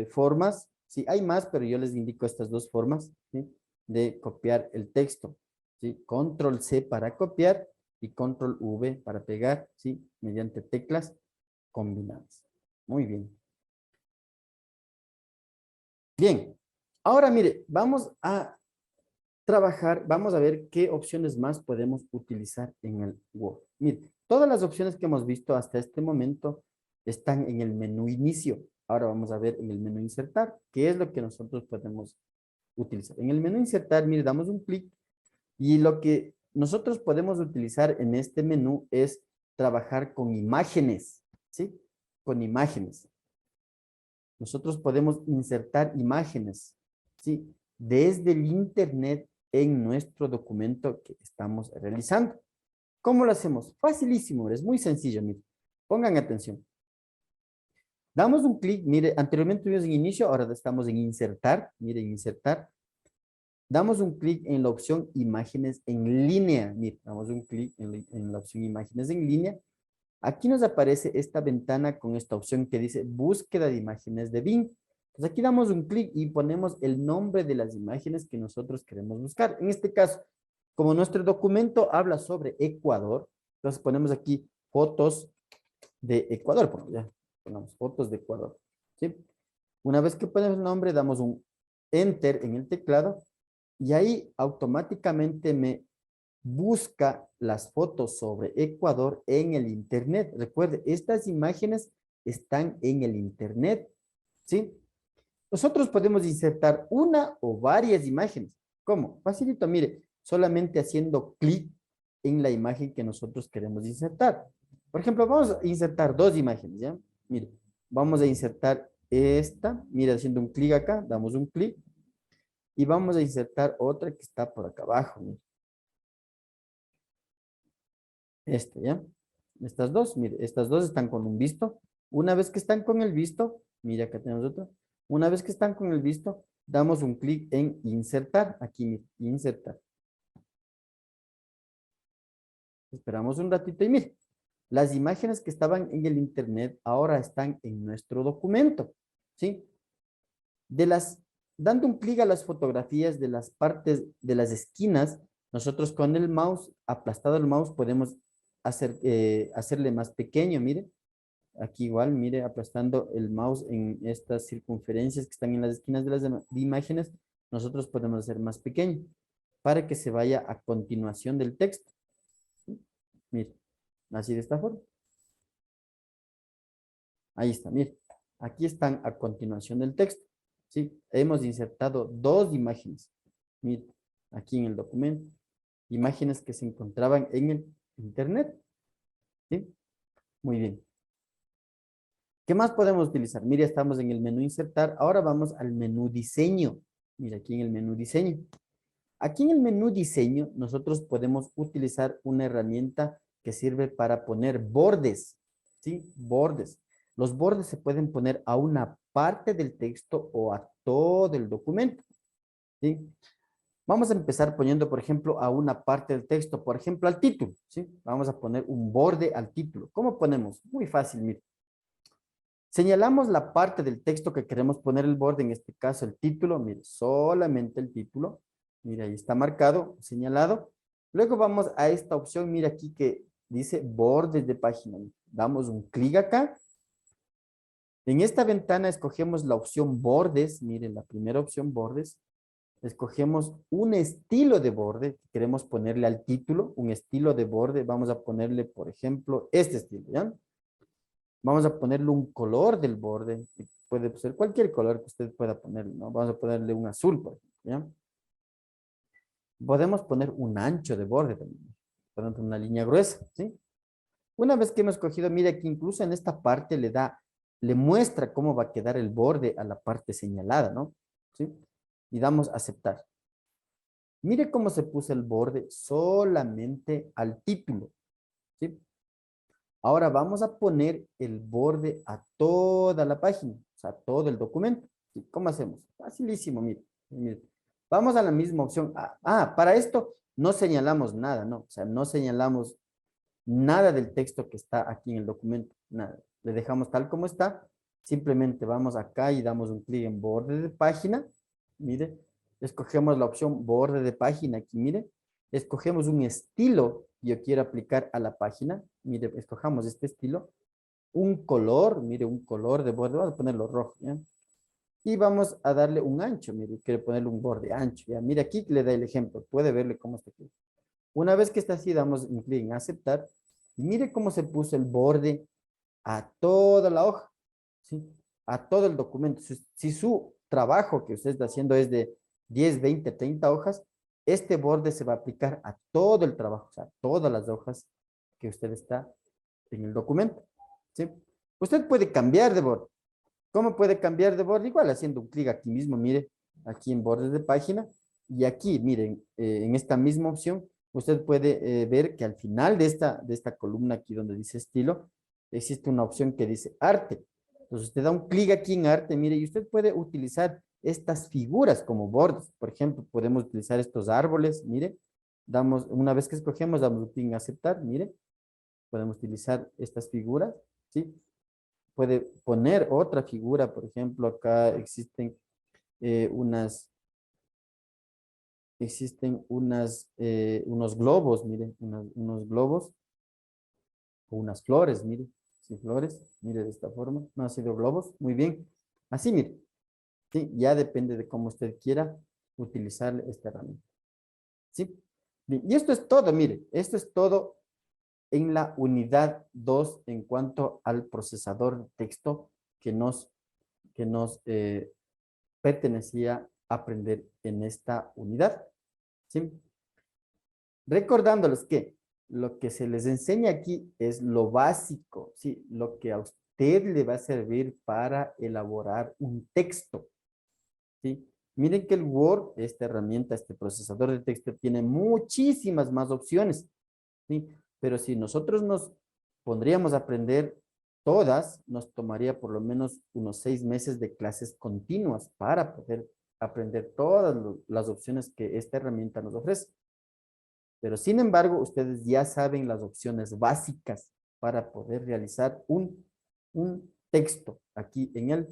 formas. Sí, hay más, pero yo les indico estas dos formas, ¿sí? De copiar el texto. ¿Sí? Control C para copiar y Control V para pegar, ¿sí? Mediante teclas combinadas. Muy bien. Bien. Ahora mire, vamos a trabajar, vamos a ver qué opciones más podemos utilizar en el Word. Mire, todas las opciones que hemos visto hasta este momento están en el menú inicio. Ahora vamos a ver en el menú insertar, qué es lo que nosotros podemos utilizar. En el menú insertar, mire, damos un clic y lo que nosotros podemos utilizar en este menú es trabajar con imágenes, ¿sí? Con imágenes. Nosotros podemos insertar imágenes, ¿sí? Desde el internet en nuestro documento que estamos realizando. ¿Cómo lo hacemos? Facilísimo, es muy sencillo, mire. Pongan atención. Damos un clic, mire, anteriormente estuvimos en inicio, ahora estamos en insertar, miren, insertar. Damos un clic en la opción imágenes en línea, mire, damos un clic en la opción imágenes en línea. Aquí nos aparece esta ventana con esta opción que dice búsqueda de imágenes de Bing. Entonces aquí damos un clic y ponemos el nombre de las imágenes que nosotros queremos buscar. En este caso, como nuestro documento habla sobre Ecuador, entonces ponemos aquí fotos de Ecuador. Ya, ponemos fotos de Ecuador. ¿Sí? Una vez que ponemos el nombre, damos un Enter en el teclado y ahí automáticamente me busca las fotos sobre Ecuador en el Internet. Recuerde, estas imágenes están en el Internet, ¿sí? Nosotros podemos insertar una o varias imágenes. ¿Cómo? Facilito, mire, solamente haciendo clic en la imagen que nosotros queremos insertar. Por ejemplo, vamos a insertar dos imágenes, ¿ya? Mire, vamos a insertar esta, mire, haciendo un clic acá, damos un clic, y vamos a insertar otra que está por acá abajo, mire. Este, ¿ya? Estas dos, mire, estas dos están con un visto. Una vez que están con el visto, mire, acá tenemos otra. Una vez que están con el visto, damos un clic en insertar. Aquí, mire, insertar. Esperamos un ratito y mire, las imágenes que estaban en el internet ahora están en nuestro documento, ¿sí? De las, dando un clic a las fotografías de las partes, de las esquinas, nosotros con el mouse, aplastado el mouse, podemos hacerle más pequeño, mire. Aquí igual, mire, aplastando el mouse en estas circunferencias que están en las esquinas de las imágenes, nosotros podemos hacer más pequeño para que se vaya a continuación del texto. Mire, así de esta forma. Ahí está, mire. Aquí están a continuación del texto. ¿Sí? Hemos insertado dos imágenes. Mire, aquí en el documento. Imágenes que se encontraban en el internet. ¿Sí? Muy bien. ¿Qué más podemos utilizar? Mire, estamos en el menú insertar. Ahora vamos al menú diseño. Mira, aquí en el menú diseño. Aquí en el menú diseño, nosotros podemos utilizar una herramienta que sirve para poner bordes. ¿Sí? Bordes. Los bordes se pueden poner a una parte del texto o a todo el documento. ¿Sí? Vamos a empezar poniendo, por ejemplo, a una parte del texto, por ejemplo, al título. ¿Sí? Vamos a poner un borde al título. ¿Cómo ponemos? Muy fácil, mire. Señalamos la parte del texto que queremos poner el borde, en este caso el título, mire, solamente el título. Mire, ahí está marcado, señalado. Luego vamos a esta opción, mira aquí que dice bordes de página. Damos un clic acá. En esta ventana escogemos la opción bordes, mire, la primera opción bordes. Escogemos un estilo de borde, queremos ponerle al título, un estilo de borde. Vamos a ponerle, por ejemplo, este estilo, ¿ya? Vamos a ponerle un color del borde, que puede ser cualquier color que usted pueda ponerle, ¿no? Vamos a ponerle un azul, por ejemplo, ¿ya? Podemos poner un ancho de borde también, por ejemplo, una línea gruesa, ¿sí? Una vez que hemos cogido, mire que incluso en esta parte le muestra cómo va a quedar el borde a la parte señalada, ¿no? ¿Sí? Y damos a aceptar. Mire cómo se puso el borde solamente al título, ¿sí? Ahora vamos a poner el borde a toda la página, o sea, todo el documento. ¿Sí? ¿Cómo hacemos? Facilísimo, mire, mire. Vamos a la misma opción. Para esto no señalamos nada, ¿no? O sea, no señalamos nada del texto que está aquí en el documento, nada. Le dejamos tal como está. Simplemente vamos acá y damos un clic en borde de página. Mire, escogemos la opción borde de página aquí, mire. Escogemos un estilo que yo quiero aplicar a la página. Mire, escojamos este estilo. Un color, mire, un color de borde. Vamos a ponerlo rojo, ¿ya? Y vamos a darle un ancho, mire, quiero ponerle un borde ancho, ¿ya? Mire, aquí le da el ejemplo. Puede verle cómo está aquí. Una vez que está así, damos un clic en aceptar. Y mire cómo se puso el borde a toda la hoja, ¿sí? A todo el documento. Si su trabajo que usted está haciendo es de 10, 20, 30 hojas, este borde se va a aplicar a todo el trabajo, o sea, todas las hojas que usted está en el documento, ¿sí? Usted puede cambiar de borde. ¿Cómo puede cambiar de borde? Igual haciendo un clic aquí mismo, mire, aquí en bordes de página, y aquí, miren, en esta misma opción, usted puede ver que al final de esta columna aquí donde dice estilo, existe una opción que dice arte. Entonces usted da un clic aquí en arte, mire, y usted puede utilizar estas figuras como bordes. Por ejemplo, podemos utilizar estos árboles, mire, una vez que escogemos, damos un clic en aceptar, mire, podemos utilizar estas figuras, ¿sí? Puede poner otra figura, por ejemplo, acá eh, unas, unos globos, miren, unos globos o unas flores, mire, sí, flores, mire de esta forma, no ha sido globos, muy bien, así, mire, ¿sí? Ya depende de cómo usted quiera utilizar esta herramienta. ¿Sí? Bien, y esto es todo, mire, esto es todo en la unidad 2 en cuanto al procesador de texto que nos pertenecía aprender en esta unidad. ¿Sí? Recordándoles que lo que se les enseña aquí es lo básico, ¿sí? Lo que a usted le va a servir para elaborar un texto, ¿sí? Miren que el Word, esta herramienta, este procesador de texto, tiene muchísimas más opciones, ¿sí? Pero si nosotros nos pondríamos a aprender todas, nos tomaría por lo menos unos 6 meses de clases continuas para poder aprender todas las opciones que esta herramienta nos ofrece. Pero sin embargo, ustedes ya saben las opciones básicas para poder realizar un texto aquí en el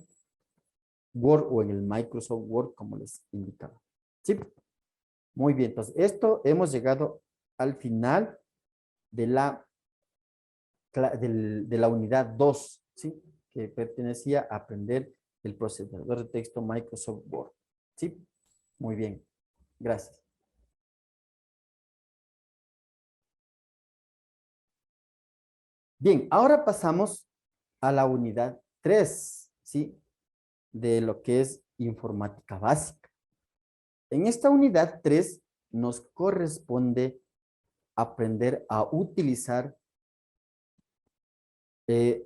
Word o en el Microsoft Word, como les indicaba. ¿Sí? Muy bien, entonces esto hemos llegado al final de la unidad 2, ¿sí? Que pertenecía a aprender el procesador de texto Microsoft Word. ¿Sí? Muy bien, gracias. Bien, ahora pasamos a la unidad 3, ¿sí? De lo que es informática básica. En esta unidad 3 nos corresponde aprender a utilizar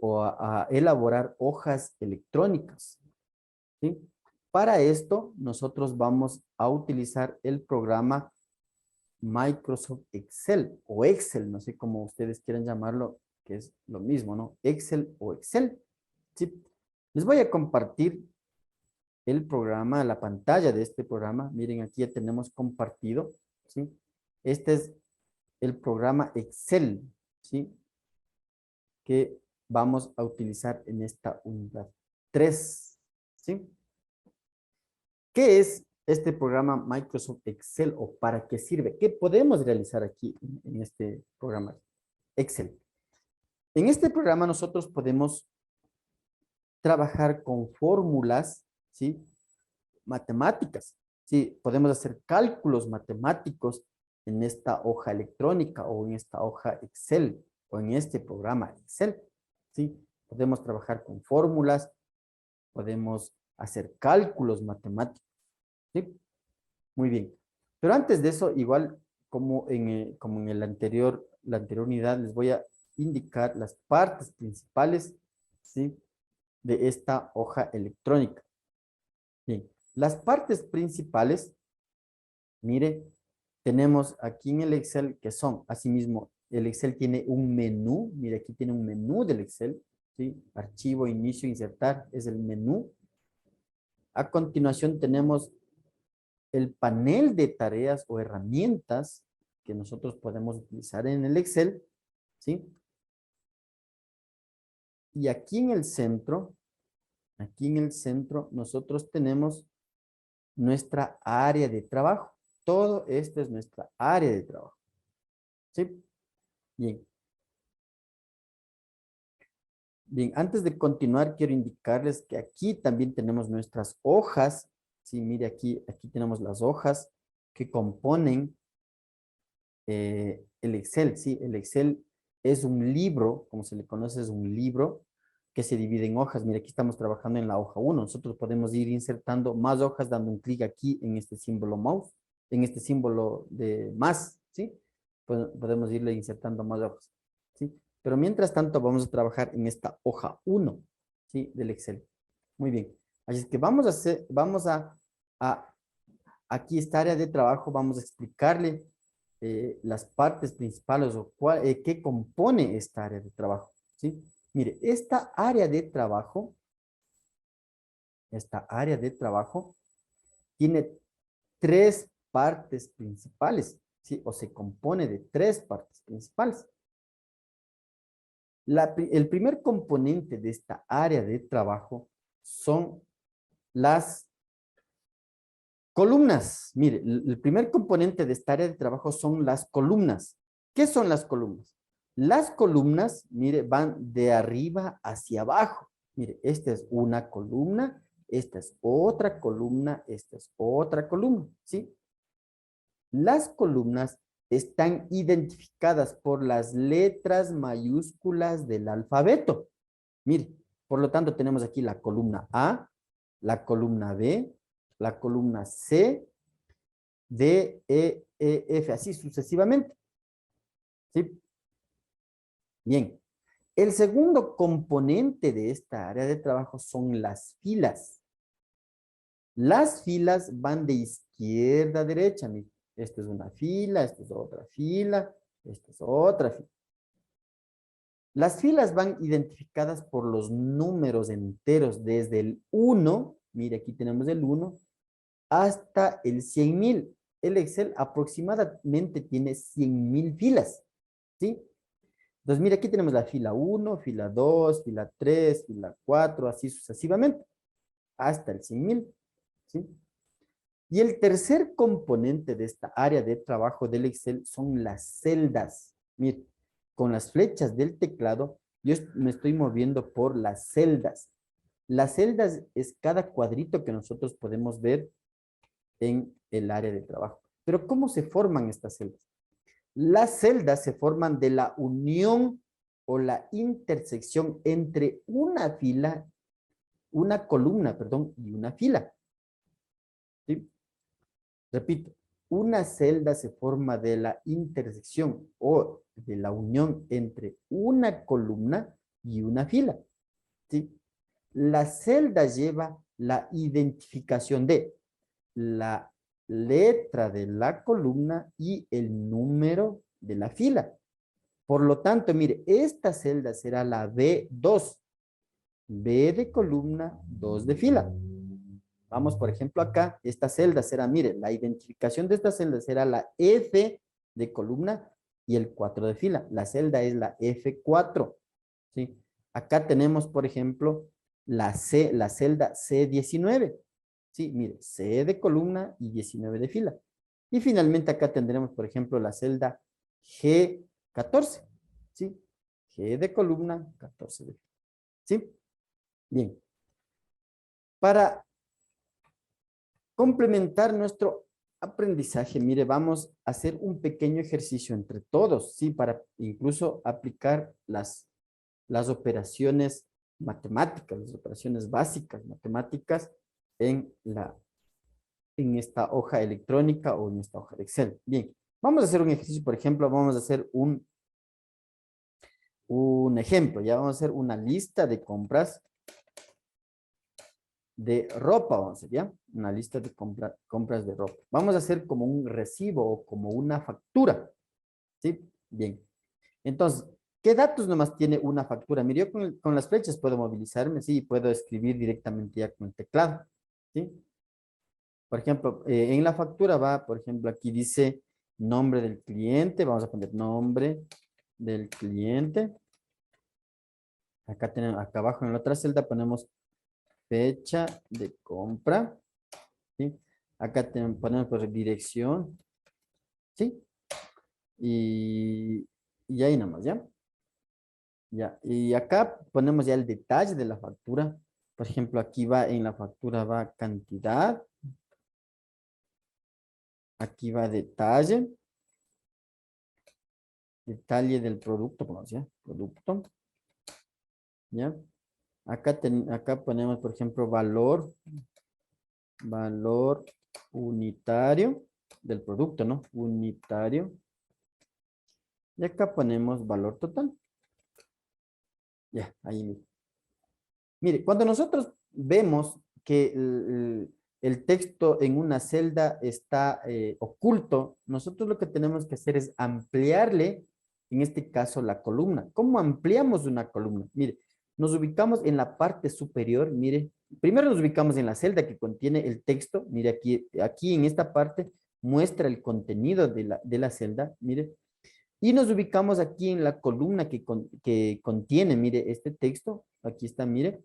o a elaborar hojas electrónicas, ¿sí? Para esto, nosotros vamos a utilizar el programa Microsoft Excel o Excel, no sé cómo ustedes quieran llamarlo, que es lo mismo, ¿no? Excel o Excel, ¿sí? Les voy a compartir el programa, la pantalla de este programa. Miren, aquí ya tenemos compartido, ¿sí? Este es el programa Excel, ¿sí? Que vamos a utilizar en esta unidad 3, ¿sí? ¿Qué es este programa Microsoft Excel o para qué sirve? ¿Qué podemos realizar aquí en este programa Excel? En este programa nosotros podemos trabajar con fórmulas, ¿sí? Matemáticas, ¿sí? Podemos hacer cálculos matemáticos en esta hoja electrónica o en esta hoja Excel o en este programa Excel, ¿sí? Podemos trabajar con fórmulas, podemos hacer cálculos matemáticos, ¿sí? Muy bien. Pero antes de eso, igual como en la anterior unidad, les voy a indicar las partes principales, ¿sí? De esta hoja electrónica. Bien, las partes principales, mire, tenemos aquí en el Excel que son, asimismo, el Excel tiene un menú, mire, aquí tiene un menú del Excel, ¿sí? Archivo, inicio, insertar, es el menú. A continuación tenemos el panel de tareas o herramientas que nosotros podemos utilizar en el Excel, ¿sí? Y aquí en el centro, nosotros tenemos nuestra área de trabajo. Todo esto es nuestra área de trabajo, ¿sí? Bien. Bien, antes de continuar, quiero indicarles que aquí también tenemos nuestras hojas, ¿sí? Mire, aquí tenemos las hojas que componen el Excel, ¿sí? El Excel es un libro, como se le conoce, es un libro que se divide en hojas. Mira, aquí estamos trabajando en la hoja 1. Nosotros podemos ir insertando más hojas dando un clic aquí en este símbolo mouse, en este símbolo de más, ¿sí? Podemos irle insertando más hojas, ¿sí? Pero mientras tanto vamos a trabajar en esta hoja 1, ¿sí? Del Excel. Muy bien. Así es que a aquí esta área de trabajo, vamos a explicarle las partes principales o qué compone esta área de trabajo, ¿sí? Mire, esta área de trabajo tiene tres partes principales, ¿sí? O se compone de tres partes principales. El primer componente de esta área de trabajo son las columnas. Mire, el primer componente de esta área de trabajo son las columnas. ¿Qué son las columnas? Las columnas, mire, van de arriba hacia abajo. Mire, esta es una columna esta es otra columna, esta es otra columna, ¿sí? Las columnas están identificadas por las letras mayúsculas del alfabeto. Mire, por lo tanto tenemos aquí la columna A, la columna B, la columna C, D, F, así sucesivamente. ¿Sí? Bien. El segundo componente de esta área de trabajo son las filas. Las filas van de izquierda a derecha. Mire, esta es una fila, esta es otra fila, esta es otra fila. Las filas van identificadas por los números enteros desde el 1, mire aquí tenemos el 1, hasta el 100,000. El Excel aproximadamente tiene 100,000 filas, ¿sí? Entonces, mire, aquí tenemos la fila 1, fila 2, fila 3, fila 4, así sucesivamente, hasta el 100,000, ¿sí? Y el tercer componente de esta área de trabajo del Excel son las celdas. Mire, con las flechas del teclado, yo me estoy moviendo por las celdas. Las celdas es cada cuadrito que nosotros podemos ver en el área de trabajo. Pero ¿cómo se forman estas celdas? Las celdas se forman de la unión o la intersección entre una fila, una columna, perdón, y una fila. ¿Sí? Repito, una celda se forma de la intersección o de la unión entre una columna y una fila. ¿Sí? La celda lleva la identificación de la letra de la columna y el número de la fila. Por lo tanto, mire, esta celda será la B2. B de columna, 2 de fila. Vamos, por ejemplo, acá, esta celda será, mire, la identificación de esta celda será la F de columna y el 4 de fila. La celda es la F4, ¿sí? Acá tenemos, por ejemplo, la celda C19. Sí, mire, C de columna y 19 de fila. Y finalmente acá tendremos, por ejemplo, la celda G14. ¿Sí? G de columna, 14 de fila. ¿Sí? Bien. Para complementar nuestro aprendizaje, mire, vamos a hacer un pequeño ejercicio entre todos, ¿sí? Para incluso aplicar las operaciones matemáticas, las operaciones básicas matemáticas en esta hoja electrónica o en esta hoja de Excel. Bien, vamos a hacer un ejercicio, por ejemplo, vamos a hacer un ejemplo, ya vamos a hacer una lista de compras de ropa, vamos a hacer, ¿ya? Una lista de compras de ropa. Vamos a hacer como un recibo o como una factura, ¿sí? Bien. Entonces, ¿qué datos nomás tiene una factura? Mire, yo con las flechas puedo movilizarme, sí, puedo escribir directamente ya con el teclado, ¿sí? Por ejemplo, en la factura va, por ejemplo, aquí dice nombre del cliente. Vamos a poner nombre del cliente. Acá tenemos, acá abajo en la otra celda ponemos fecha de compra. ¿Sí? Acá ponemos pues, dirección. ¿Sí? Y ahí nomás, ¿ya? Ya. Y acá ponemos ya el detalle de la factura. Por ejemplo, aquí va en la factura va cantidad. Aquí va detalle. Detalle del producto, ¿cómo se llama? Producto. ¿Ya? Acá ponemos, por ejemplo, valor unitario del producto, ¿no? Unitario. Y acá ponemos valor total. Ya, ahí mismo. Mire, cuando nosotros vemos que el texto en una celda está oculto, nosotros lo que tenemos que hacer es ampliarle, en este caso, la columna. ¿Cómo ampliamos una columna? Mire, nos ubicamos en la parte superior, mire. Primero nos ubicamos en la celda que contiene el texto. Mire, aquí en esta parte muestra el contenido de la celda, mire. Y nos ubicamos aquí en la columna que contiene, mire, este texto. Aquí está, mire.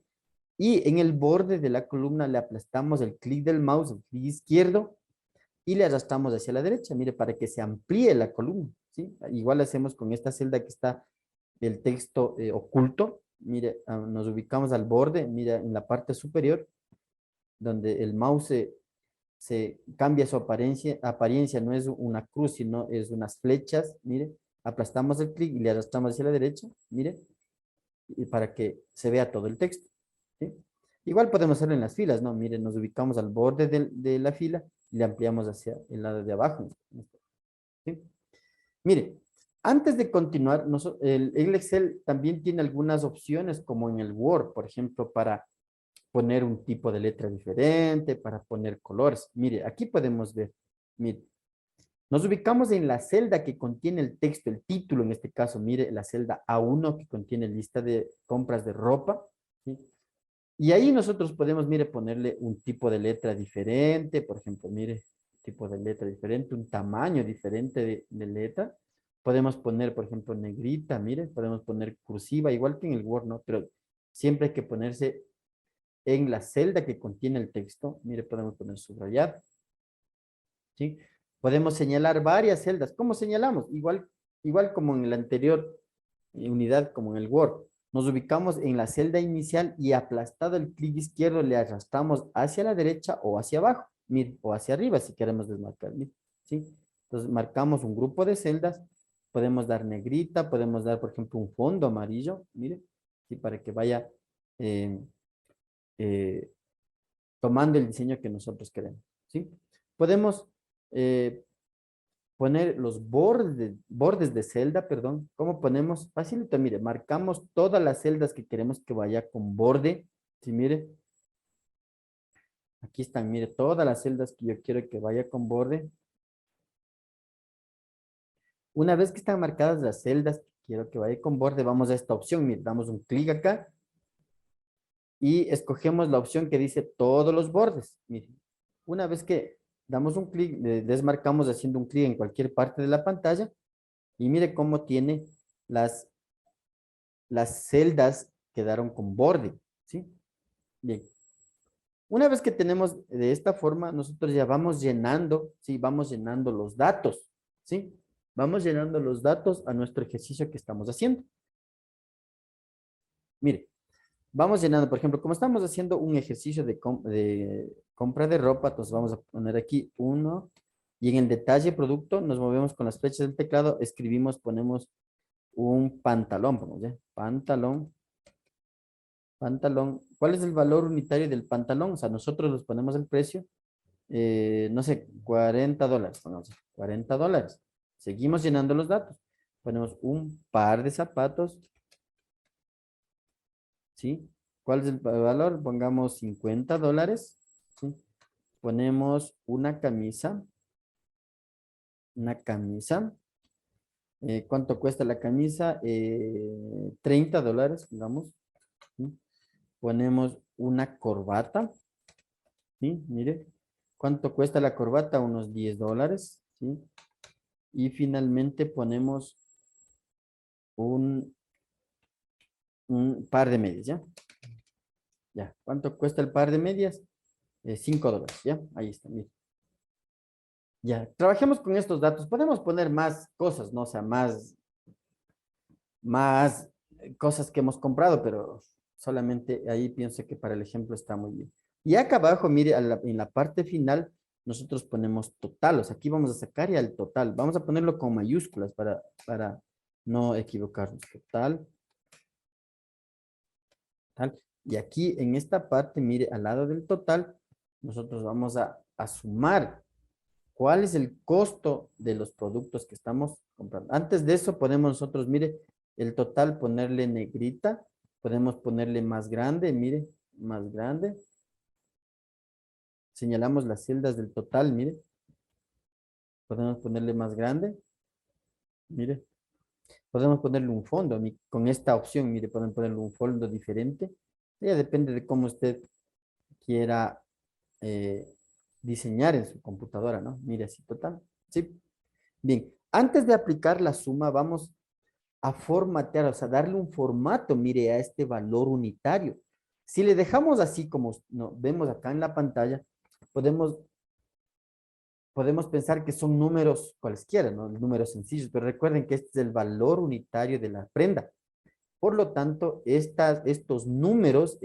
Y en el borde de la columna le aplastamos el clic del mouse, el clic izquierdo, y le arrastramos hacia la derecha, mire, para que se amplíe la columna, ¿sí? Igual hacemos con esta celda que está el texto oculto. Mire, nos ubicamos al borde, mira, en la parte superior, donde el mouse se cambia su apariencia, no es una cruz, sino es unas flechas, mire, aplastamos el clic y le arrastramos hacia la derecha, mire, y para que se vea todo el texto, ¿sí? Igual podemos hacerlo en las filas, ¿no? Mire, nos ubicamos al borde de la fila y le ampliamos hacia el lado de abajo, ¿sí? Mire, antes de continuar, el Excel también tiene algunas opciones como en el Word, por ejemplo, para poner un tipo de letra diferente, para poner colores. Mire, aquí podemos ver, mire, nos ubicamos en la celda que contiene el texto, el título en este caso, mire, la celda A1 que contiene lista de compras de ropa, ¿sí? Y ahí nosotros podemos, mire, ponerle un tipo de letra diferente, por ejemplo, mire, tipo de letra diferente, un tamaño diferente de letra. Podemos poner, por ejemplo, negrita, mire, podemos poner cursiva, igual que en el Word, ¿no? Pero siempre hay que ponerse en la celda que contiene el texto. Mire, podemos poner subrayar, ¿sí? Podemos señalar varias celdas. ¿Cómo señalamos? Igual como en la anterior unidad, como en el Word. Nos ubicamos en la celda inicial y aplastado el clic izquierdo le arrastramos hacia la derecha o hacia abajo, mire, o hacia arriba si queremos desmarcar, mire, ¿sí? Entonces marcamos un grupo de celdas, podemos dar negrita, podemos dar, por ejemplo, un fondo amarillo, mire, ¿sí? Para que vaya eh, eh, tomando el diseño que nosotros queremos, ¿sí? Podemos eh, poner los bordes de celda, perdón. ¿Cómo ponemos? Facilito, mire, marcamos todas las celdas que queremos que vaya con borde. Sí, mire, aquí están, mire, todas las celdas que yo quiero que vaya con borde. Una vez que están marcadas las celdas que quiero que vaya con borde, vamos a esta opción, mire, damos un clic acá y escogemos la opción que dice todos los bordes. Mire, una vez que damos un clic, desmarcamos haciendo un clic en cualquier parte de la pantalla y mire cómo tiene las celdas quedaron con borde, ¿sí? Bien. Una vez que tenemos de esta forma, nosotros ya vamos llenando, ¿sí? Vamos llenando los datos, ¿sí? Vamos llenando los datos a nuestro ejercicio que estamos haciendo. Mire, vamos llenando, por ejemplo, como estamos haciendo un ejercicio de compra de ropa, entonces vamos a poner aquí uno, y en el detalle producto nos movemos con las flechas del teclado, escribimos, ponemos un pantalón, vamos, ¿ya? Pantalón. ¿Cuál es el valor unitario del pantalón? O sea, nosotros les ponemos el precio, no sé, $40, pongamos, $40. Seguimos llenando los datos. Ponemos un par de zapatos, ¿sí? ¿Cuál es el valor? Pongamos $50, ¿sí? Ponemos una camisa. ¿Cuánto cuesta la camisa? $30, digamos. ¿Sí? Ponemos una corbata, ¿sí? Mire, ¿cuánto cuesta la corbata? Unos $10, ¿sí? Y finalmente ponemos un, un par de medias, ¿ya? Ya, ¿cuánto cuesta el par de medias? $5, ¿ya? Ahí está, mire. Ya, trabajemos con estos datos. Podemos poner más cosas, ¿no? O sea, más cosas que hemos comprado, pero solamente ahí pienso que para el ejemplo está muy bien. Y acá abajo, mire, en la parte final, nosotros ponemos total. O sea, aquí vamos a sacar ya el total. Vamos a ponerlo con mayúsculas para no equivocarnos. Total, tal. Y aquí en esta parte, mire, al lado del total, nosotros vamos a sumar cuál es el costo de los productos que estamos comprando. Antes de eso podemos nosotros, mire, el total ponerle negrita, podemos ponerle más grande, mire, más grande. Señalamos las celdas del total, mire. Podemos ponerle más grande, mire. Podemos ponerle un fondo, con esta opción, mire, pueden ponerle un fondo diferente. Ya depende de cómo usted quiera eh, diseñar en su computadora, ¿no? Mire, así total. Sí. Bien, antes de aplicar la suma, vamos a formatear, o sea, darle un formato, mire, a este valor unitario. Si le dejamos así como vemos acá en la pantalla, podemos, podemos pensar que son números cualesquiera, ¿no? Números sencillos, pero recuerden que este es el valor unitario de la prenda. Por lo tanto, estos números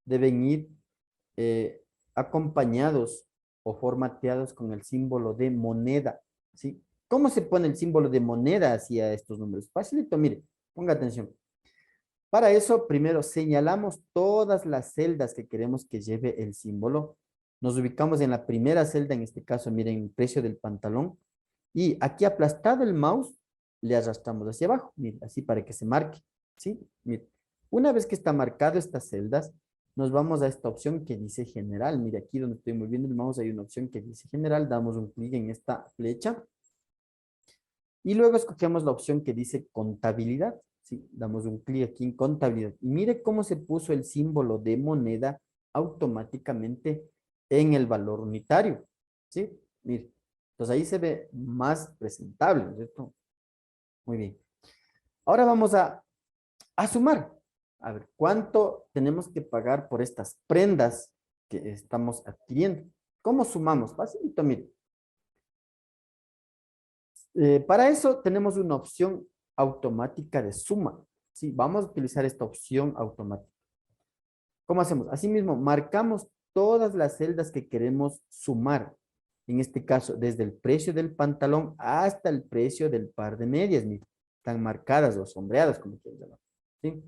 deben ir eh, acompañados o formateados con el símbolo de moneda, ¿sí? ¿Cómo se pone el símbolo de moneda hacia estos números? Facilito, mire, ponga atención. Para eso, primero señalamos todas las celdas que queremos que lleve el símbolo. Nos ubicamos en la primera celda, en este caso, miren, el precio del pantalón. Y aquí aplastado el mouse, le arrastramos hacia abajo, mire, así para que se marque, ¿sí? Mire, una vez que está marcado estas celdas, nos vamos a esta opción que dice general. Mire, aquí donde estoy moviendo el mouse hay una opción que dice general. Damos un clic en esta flecha. Y luego escogemos la opción que dice contabilidad. Sí, damos un clic aquí en contabilidad. Y mire cómo se puso el símbolo de moneda automáticamente en el valor unitario. ¿Sí? Mire. Entonces ahí se ve más presentable, ¿no es cierto? Muy bien. Ahora vamos a sumar. A ver, ¿cuánto tenemos que pagar por estas prendas que estamos adquiriendo? ¿Cómo sumamos? Facilito, mire. Para eso tenemos una opción automática de suma. Sí, vamos a utilizar esta opción automática. ¿Cómo hacemos? Asimismo, marcamos todas las celdas que queremos sumar. En este caso, desde el precio del pantalón hasta el precio del par de medias. Mira, están marcadas o sombreadas, como quieran llamar. ¿Sí?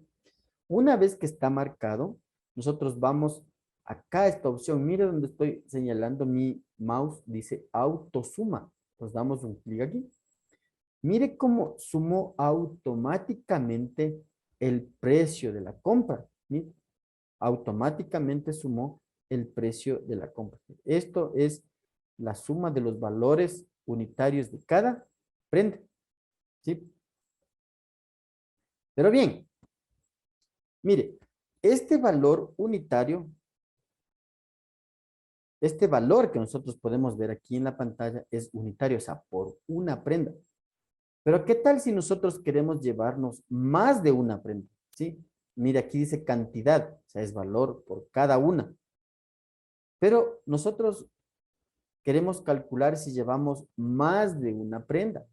Una vez que está marcado, nosotros vamos acá a esta opción. Mire donde estoy señalando mi mouse, dice autosuma. Pues damos un clic aquí. Mire cómo sumó automáticamente el precio de la compra. Mire, automáticamente sumó el precio de la compra. Esto es la suma de los valores unitarios de cada prenda. ¿Sí? Pero bien, mire, este valor unitario, este valor que nosotros podemos ver aquí en la pantalla es unitario, o sea, por una prenda. Pero ¿qué tal si nosotros queremos llevarnos más de una prenda? ¿Sí? Mira, aquí dice cantidad, o sea, es valor por cada una. Pero nosotros queremos calcular si llevamos más de una prenda.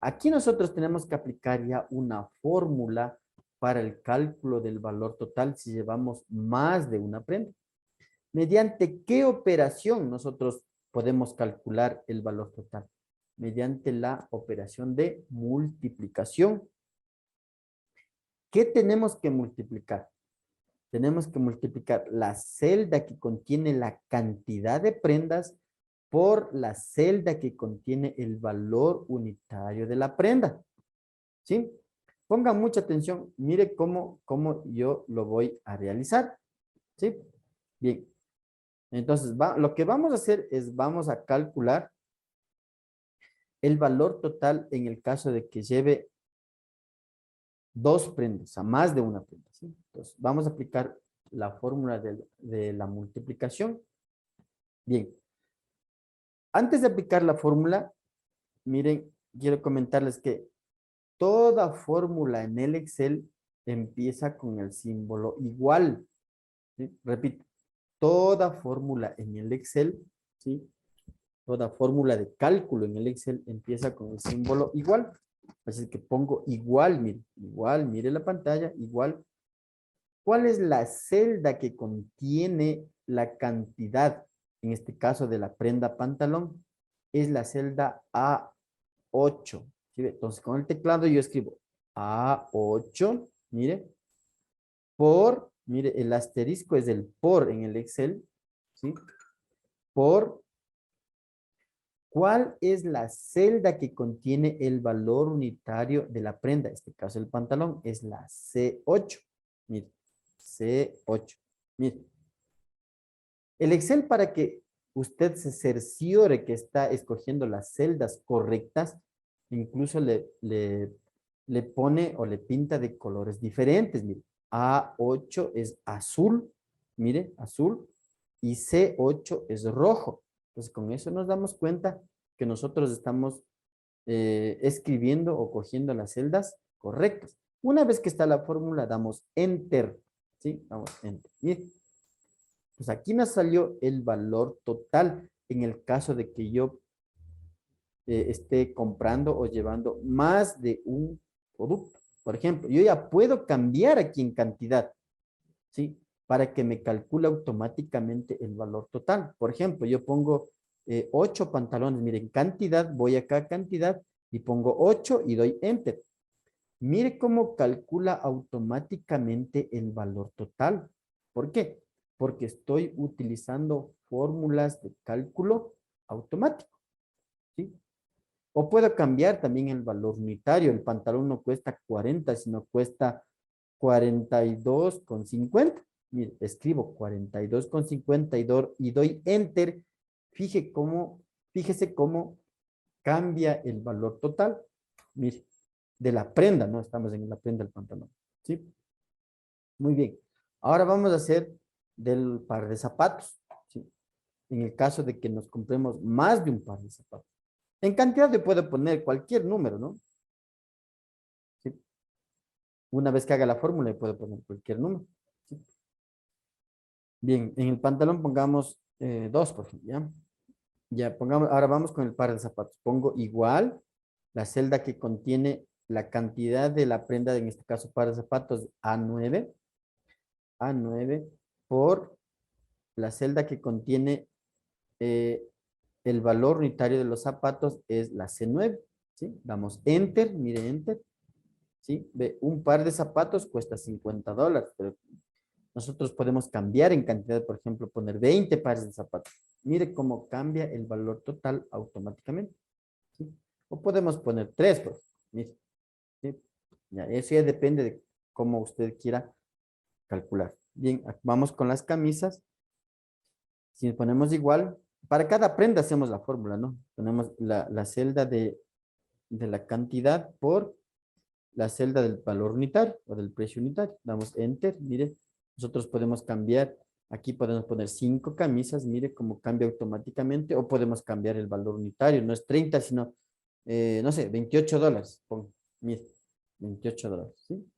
Aquí nosotros tenemos que aplicar ya una fórmula para el cálculo del valor total si llevamos más de una prenda. ¿Mediante qué operación nosotros podemos calcular el valor total? Mediante la operación de multiplicación. ¿Qué tenemos que multiplicar? Tenemos que multiplicar la celda que contiene la cantidad de prendas por la celda que contiene el valor unitario de la prenda. ¿Sí? Pongan mucha atención. Mire cómo yo lo voy a realizar. ¿Sí? Bien. Entonces, lo que vamos a hacer es vamos a calcular el valor total en el caso de que lleve dos prendas, a más de una prenda. ¿Sí? Entonces, vamos a aplicar la fórmula de la multiplicación. Bien. Antes de aplicar la fórmula, miren, quiero comentarles que toda fórmula en el Excel empieza con el símbolo igual. ¿Sí? Repito, toda fórmula en el Excel, ¿sí? Toda fórmula de cálculo en el Excel empieza con el símbolo igual. Así que pongo igual, mire la pantalla, igual. ¿Cuál es la celda que contiene la cantidad, en este caso de la prenda pantalón? Es la celda A8. ¿Sí? Entonces, con el teclado yo escribo A8, mire, mire, el asterisco es el por en el Excel, ¿sí? Por, ¿cuál es la celda que contiene el valor unitario de la prenda? En este caso el pantalón es la C8, mire, C8, mire. El Excel, para que usted se cerciore que está escogiendo las celdas correctas, incluso le pone o le pinta de colores diferentes. Mire, A8 es azul, mire, azul, y C8 es rojo. Entonces, con eso nos damos cuenta que nosotros estamos escribiendo o cogiendo las celdas correctas. Una vez que está la fórmula, damos Enter. ¿Sí? Damos Enter. Mire. Pues aquí me salió el valor total en el caso de que yo esté comprando o llevando más de un producto. Por ejemplo, yo ya puedo cambiar aquí en cantidad, ¿sí? para que me calcule automáticamente el valor total. Por ejemplo, yo pongo 8 pantalones. Miren, cantidad, voy acá a cantidad y pongo 8 y doy enter. Mire cómo calcula automáticamente el valor total. ¿Por qué? Porque estoy utilizando fórmulas de cálculo automático, ¿sí? O puedo cambiar también el valor unitario. El pantalón no cuesta 40, sino cuesta 42,50. Mire, escribo 42,50 y doy enter. Fíjese cómo cambia el valor total. Mire, de la prenda, ¿no? Estamos en la prenda del pantalón, ¿sí? Muy bien. Ahora vamos a hacer del par de zapatos, ¿sí? En el caso de que nos compremos más de un par de zapatos. En cantidad le puedo poner cualquier número, ¿no? ¿Sí? Una vez que haga la fórmula le puedo poner cualquier número, ¿sí? Bien, en el pantalón pongamos 2, por ejemplo, ¿ya? Ya, pongamos, ahora vamos con el par de zapatos. Pongo igual la celda que contiene la cantidad de la prenda, en este caso par de zapatos, A9 por la celda que contiene eh, el valor unitario de los zapatos, es la C9, ¿sí? Damos enter, mire enter, ¿sí? Ve, un par de zapatos cuesta $50, pero nosotros podemos cambiar en cantidad, por ejemplo, poner 20 pares de zapatos. Mire cómo cambia el valor total automáticamente, ¿sí? O podemos poner 3, pues, mire, ¿sí? Ya, eso ya depende de cómo usted quiera calcular. Bien, vamos con las camisas. Si ponemos igual, para cada prenda hacemos la fórmula, ¿no? Ponemos la celda de la cantidad por la celda del valor unitario o del precio unitario. Damos enter, mire, nosotros podemos cambiar, aquí podemos poner 5 camisas, mire cómo cambia automáticamente, o podemos cambiar el valor unitario, no es 30, sino, no sé, $28, mire, $28, ¿sí?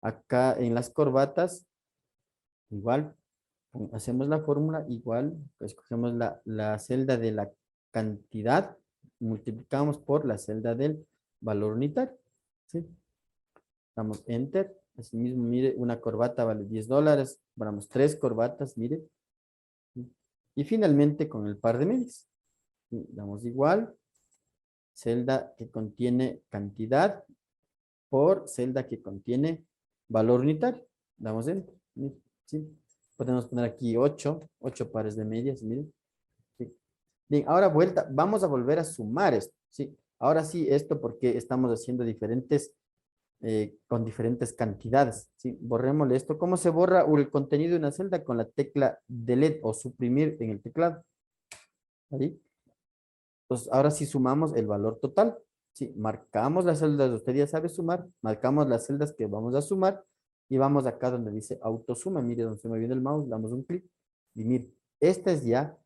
Acá en las corbatas, igual, hacemos la fórmula, igual, escogemos la celda de la cantidad, multiplicamos por la celda del valor unitario, ¿sí? Damos enter. Asimismo, mire, una corbata vale $10. Compramos 3 corbatas, mire. Y finalmente con el par de medias. Damos igual. Celda que contiene cantidad por celda que contiene valor unitario. Damos enter. Mire, ¿sí? Podemos poner aquí 8 pares de medias, mire. ¿Sí? Bien, ahora vamos a volver a sumar esto, ¿sí? Ahora sí, esto porque estamos haciendo con diferentes cantidades, ¿sí? Borrémosle esto. ¿Cómo se borra el contenido de una celda? Con la tecla delete o suprimir en el teclado. Ahí. Entonces, ahora sí sumamos el valor total. Sí, marcamos las celdas, usted ya sabe sumar, marcamos las celdas que vamos a sumar y vamos acá donde dice autosuma. Mire, donde se me viene el mouse, damos un clic y mire, esta es ya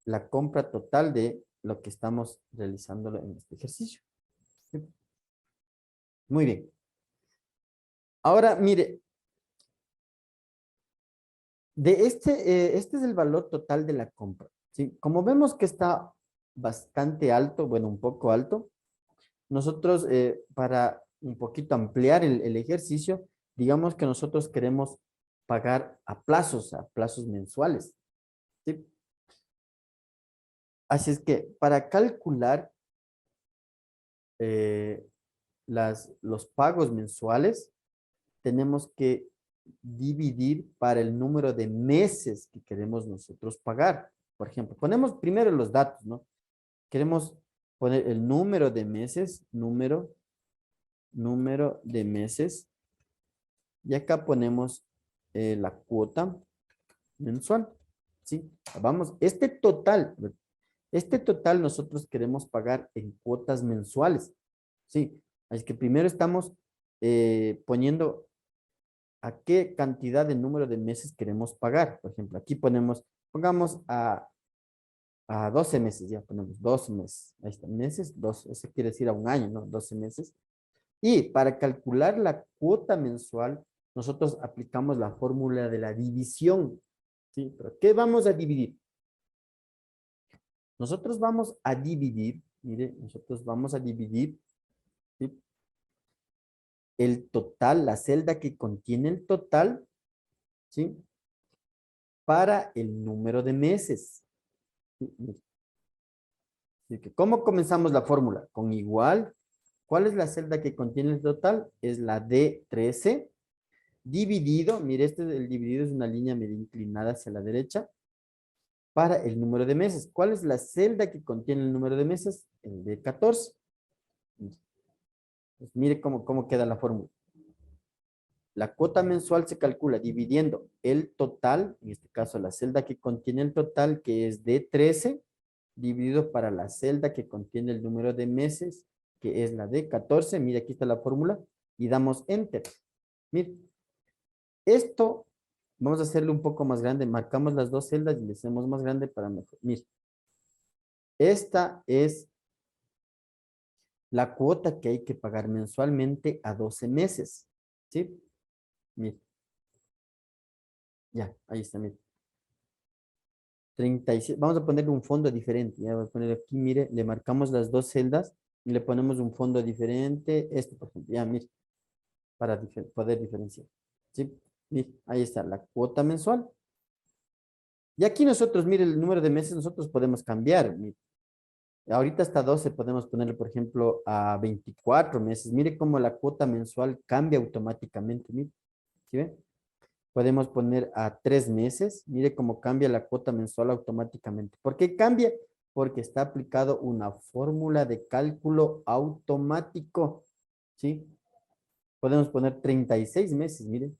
la compra total de lo que estamos realizando en este ejercicio. ¿Sí? Muy bien. Ahora, mire, este es el valor total de la compra, ¿sí? Como vemos que está bastante alto, bueno, un poco alto, nosotros para un poquito ampliar el ejercicio, digamos que nosotros queremos pagar a plazos mensuales, ¿sí? Así es que para calcular eh, los pagos mensuales, tenemos que dividir para el número de meses que queremos nosotros pagar. Por ejemplo, ponemos primero los datos, ¿no? Queremos poner el número de meses, número de meses, y acá ponemos la cuota mensual, ¿sí? Vamos, este total nosotros queremos pagar en cuotas mensuales, ¿sí? Es que primero estamos poniendo a qué cantidad de número de meses queremos pagar. Por ejemplo, aquí pongamos a 12 meses, ya ponemos 12 meses. Ahí está, meses, 12, eso quiere decir a un año, ¿no? 12 meses. Y para calcular la cuota mensual, nosotros aplicamos la fórmula de la división, ¿sí? ¿Pero qué vamos a dividir? Nosotros vamos a dividir, mire, nosotros vamos a dividir, ¿sí? El total, la celda que contiene el total ¿sí? Para el número de meses. Sí, mire. Así que, ¿cómo comenzamos la fórmula? Con igual. ¿Cuál es la celda que contiene el total? Es la D13 dividido, mire, el dividido es una línea medio inclinada hacia la derecha, para el número de meses. ¿Cuál es la celda que contiene el número de meses? El D14. Pues mire cómo queda la fórmula. La cuota mensual se calcula dividiendo el total, en este caso la celda que contiene el total, que es D13, dividido para la celda que contiene el número de meses, que es la D14. Mire, aquí está la fórmula, y damos Enter. Mire, esto vamos a hacerlo un poco más grande. Marcamos las dos celdas y le hacemos más grande para mejor. Mire, esta es la cuota que hay que pagar mensualmente a 12 meses. ¿Sí? Mire. Ya, ahí está, mire. 37. Vamos a ponerle un fondo diferente. Ya voy a poner aquí, mire, le marcamos las dos celdas y le ponemos un fondo diferente. Este, por ejemplo, ya, mire, para poder diferenciar. ¿Sí? Mire, ahí está la cuota mensual. Y aquí nosotros, mire, el número de meses nosotros podemos cambiar. Mire. Ahorita hasta 12 podemos ponerle, por ejemplo, a 24 meses. Mire cómo la cuota mensual cambia automáticamente. Mire, ¿sí ven? Podemos poner a 3 meses. Mire cómo cambia la cuota mensual automáticamente. ¿Por qué cambia? Porque está aplicado una fórmula de cálculo automático. ¿Sí? Podemos poner 36 meses. Mire,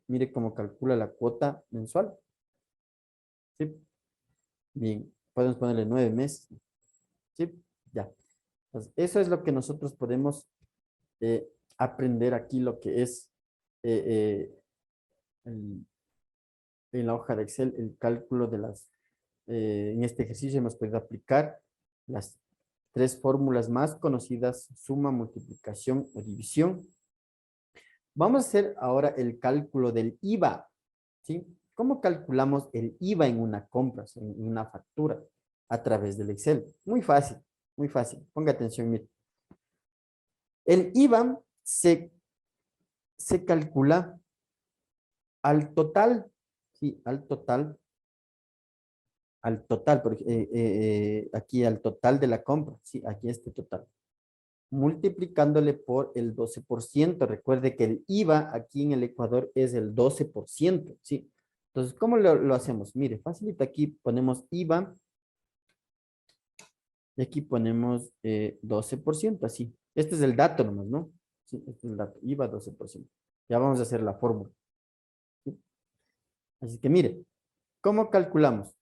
mire cómo calcula la cuota mensual. ¿Sí? Bien, podemos ponerle 9 meses. ¿Sí? Ya. Entonces, eso es lo que nosotros podemos aprender aquí, lo que es el en la hoja de Excel el cálculo de en este ejercicio hemos podido aplicar las tres fórmulas más conocidas, suma, multiplicación o división. Vamos a hacer ahora el cálculo del IVA, ¿sí? ¿Cómo calculamos el IVA en una compra, en una factura? A través del Excel. Muy fácil, muy fácil. Ponga atención, mire. El IVA se calcula al total, ¿sí? Al total, aquí al total de la compra, sí, aquí este total, multiplicándole por el 12%. Recuerde que el IVA aquí en el Ecuador es el 12%, sí. Entonces, ¿cómo lo hacemos? Mire, facilita, aquí ponemos IVA y aquí ponemos 12%, así. Este es el dato nomás, ¿no? Sí, este es el dato, IVA 12%. Ya vamos a hacer la fórmula. ¿Sí? Así que mire, ¿cómo calculamos?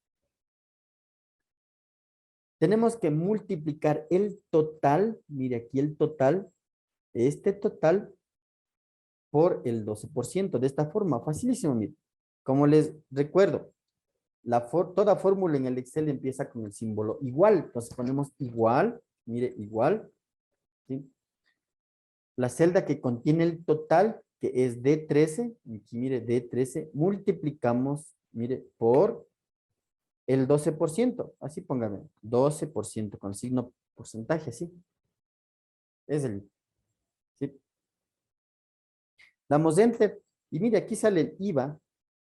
Tenemos que multiplicar el total, mire aquí el total, este total por el 12%. De esta forma, facilísimo, mire. Como les recuerdo, toda fórmula en el Excel empieza con el símbolo igual. Entonces ponemos igual, mire, igual, ¿sí? La celda que contiene el total, que es D13, aquí mire, D13, multiplicamos, mire, por el 12%. Así póngame, 12% con signo porcentaje, así. Es el, ¿sí? Damos enter y mire, aquí sale el IVA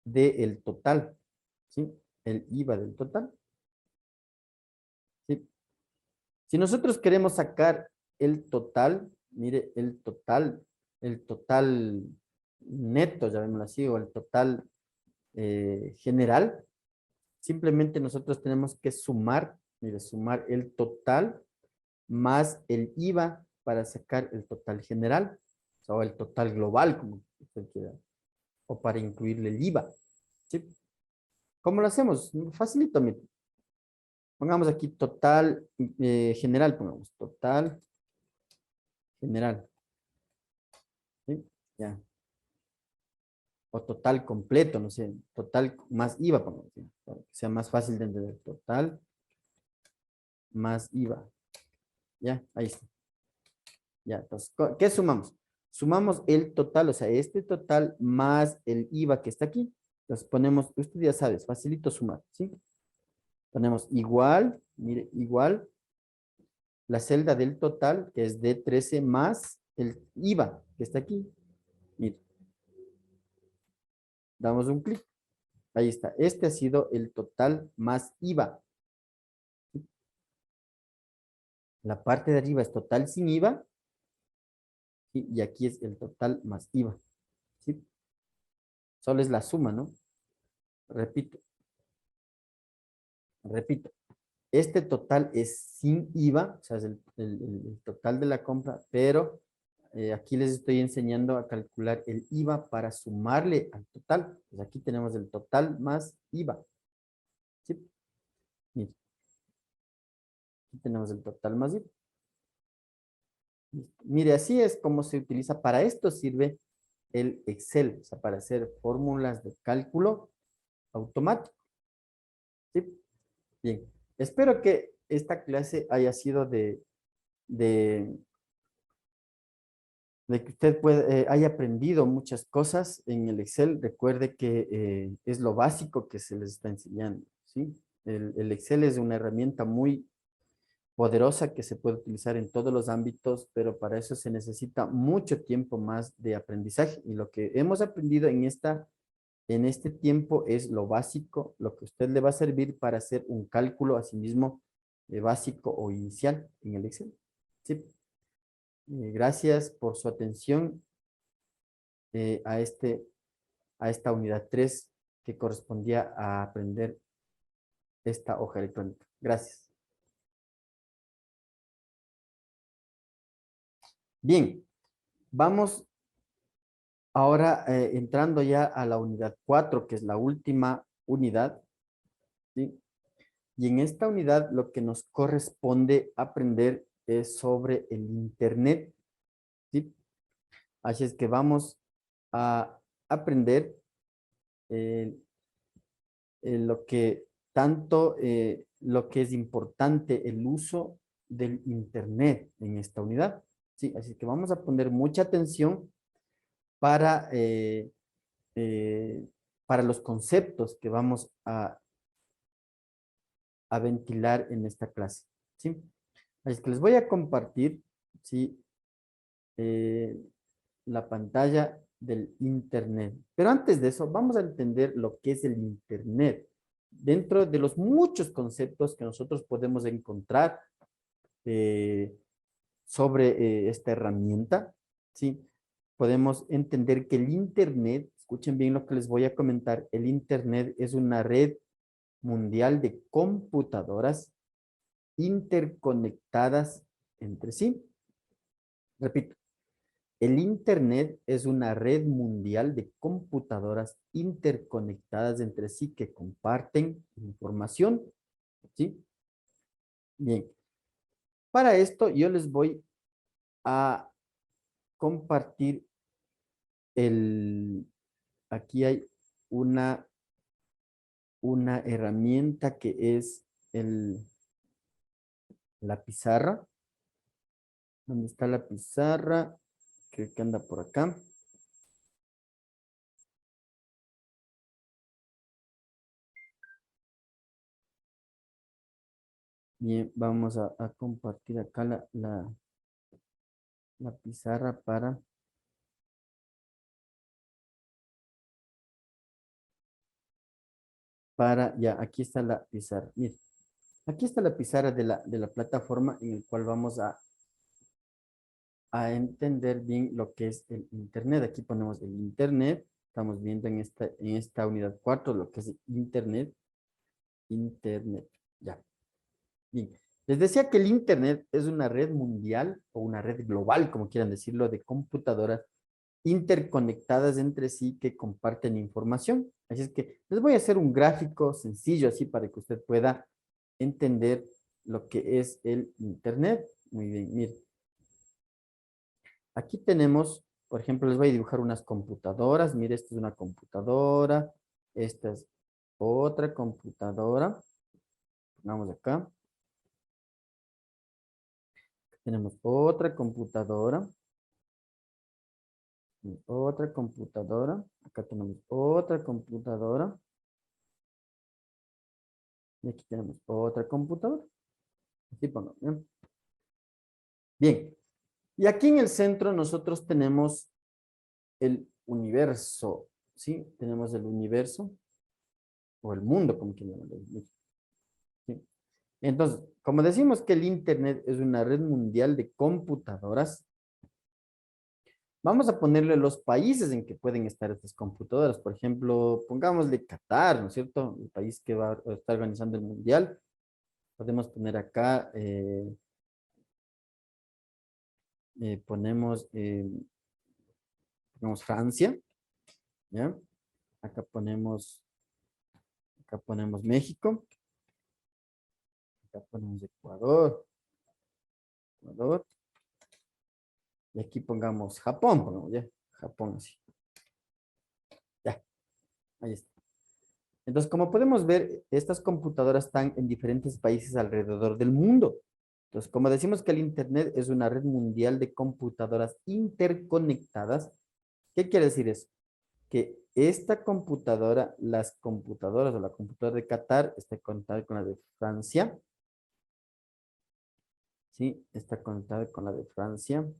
del total, ¿sí? El IVA del total, ¿sí? Si nosotros queremos sacar el total, mire, el total neto, llamémoslo así, o el total general, simplemente nosotros tenemos que sumar, mire, sumar el total más el IVA para sacar el total general, o el total global, como usted quiera, o para incluirle el IVA, ¿sí? ¿Cómo lo hacemos? Facilito, mire. Pongamos aquí total general, pongamos total general, ¿sí? Ya. O total completo, no sé, total más IVA, pongamos, ¿sí? Para que sea más fácil de entender. Total más IVA. Ya, ahí está. Ya, entonces, ¿qué sumamos? Sumamos el total, o sea, este total más el IVA que está aquí. Entonces ponemos, usted ya sabes, facilito sumar, ¿sí? Ponemos igual, mire, igual, la celda del total, que es D13 más el IVA, que está aquí. Mire, damos un clic. Ahí está. Este ha sido el total más IVA. La parte de arriba es total sin IVA. ¿Sí? Y aquí es el total más IVA. ¿Sí? Solo es la suma, ¿no? Repito, repito. Este total es sin IVA, o sea, es el total de la compra, pero aquí les estoy enseñando a calcular el IVA para sumarle al total. Pues aquí tenemos el total más IVA. ¿Sí? Mire, aquí tenemos el total más IVA. Mire, así es como se utiliza. Para esto sirve el Excel, o sea, para hacer fórmulas de cálculo automático. ¿Sí? Bien, espero que esta clase haya sido de, de que usted haya aprendido muchas cosas en el Excel. Recuerde que es lo básico que se les está enseñando, ¿sí? El Excel es una herramienta muy poderosa que se puede utilizar en todos los ámbitos, pero para eso se necesita mucho tiempo más de aprendizaje. Y lo que hemos aprendido en este tiempo es lo básico, lo que a usted le va a servir para hacer un cálculo a sí mismo básico o inicial en el Excel. ¿Sí? Gracias por su atención eh, a, este, a esta unidad 3 que correspondía a aprender esta hoja electrónica. Gracias. Bien, vamos ahora entrando ya a la unidad 4, que es la última unidad, ¿sí? Y en esta unidad lo que nos corresponde aprender es sobre el Internet, ¿sí? Así es que vamos a aprender eh, lo que tanto, lo que es importante el uso del Internet en esta unidad, ¿sí? Así que vamos a poner mucha atención para, eh, para los conceptos que vamos a ventilar en esta clase, ¿sí? Así que les voy a compartir, ¿sí? Eh, la pantalla del Internet. Pero antes de eso, vamos a entender lo que es el Internet. Dentro de los muchos conceptos que nosotros podemos encontrar eh, sobre esta herramienta, ¿sí? Podemos entender que el Internet, escuchen bien lo que les voy a comentar, el Internet es una red mundial de computadoras interconectadas entre sí. Repito, el Internet es una red mundial de computadoras interconectadas entre sí que comparten información, ¿sí? Bien, para esto yo les voy a compartir aquí hay una, una herramienta que es la pizarra. ¿Dónde está la pizarra? Creo que anda por acá. Bien, vamos a compartir acá la pizarra ya, aquí está la pizarra. Mire, aquí está la pizarra de la plataforma en el cual vamos a entender bien lo que es el Internet. Aquí ponemos el Internet. Estamos viendo en esta unidad 4 lo que es Internet. Internet. Ya. Bien. Les decía que el Internet es una red mundial o una red global, como quieran decirlo, de computadoras interconectadas entre sí que comparten información. Así es que les voy a hacer un gráfico sencillo así para que usted pueda entender lo que es el Internet. Muy bien, mire. Aquí tenemos, por ejemplo, les voy a dibujar unas computadoras. Mire, esta es una computadora. Esta es otra computadora. Vamos acá. Tenemos otra computadora. Otra computadora. Acá tenemos otra computadora. Y aquí tenemos otra computadora. Así pongo, ¿bien? Bien. Y aquí en el centro nosotros tenemos el universo. ¿Sí? Tenemos el universo. o el mundo, como quien llama. ¿Sí? Entonces, como decimos que el Internet es una red mundial de computadoras, vamos a ponerle los países en que pueden estar estas computadoras. Por ejemplo, pongámosle Qatar, ¿no es cierto? El país que va a estar organizando el mundial. Podemos poner acá, ponemos Francia, ¿ya? Acá ponemos México, acá ponemos Ecuador, y aquí pongamos Japón, pongamos, ¿ya? Japón, así. Ya, ahí está. Entonces, como podemos ver, estas computadoras están en diferentes países alrededor del mundo. Entonces, como decimos que el Internet es una red mundial de computadoras interconectadas, ¿qué quiere decir eso? Que esta computadora, las computadoras o la computadora de Qatar está conectada con la de Francia, ¿sí? Está conectada con la de Francia,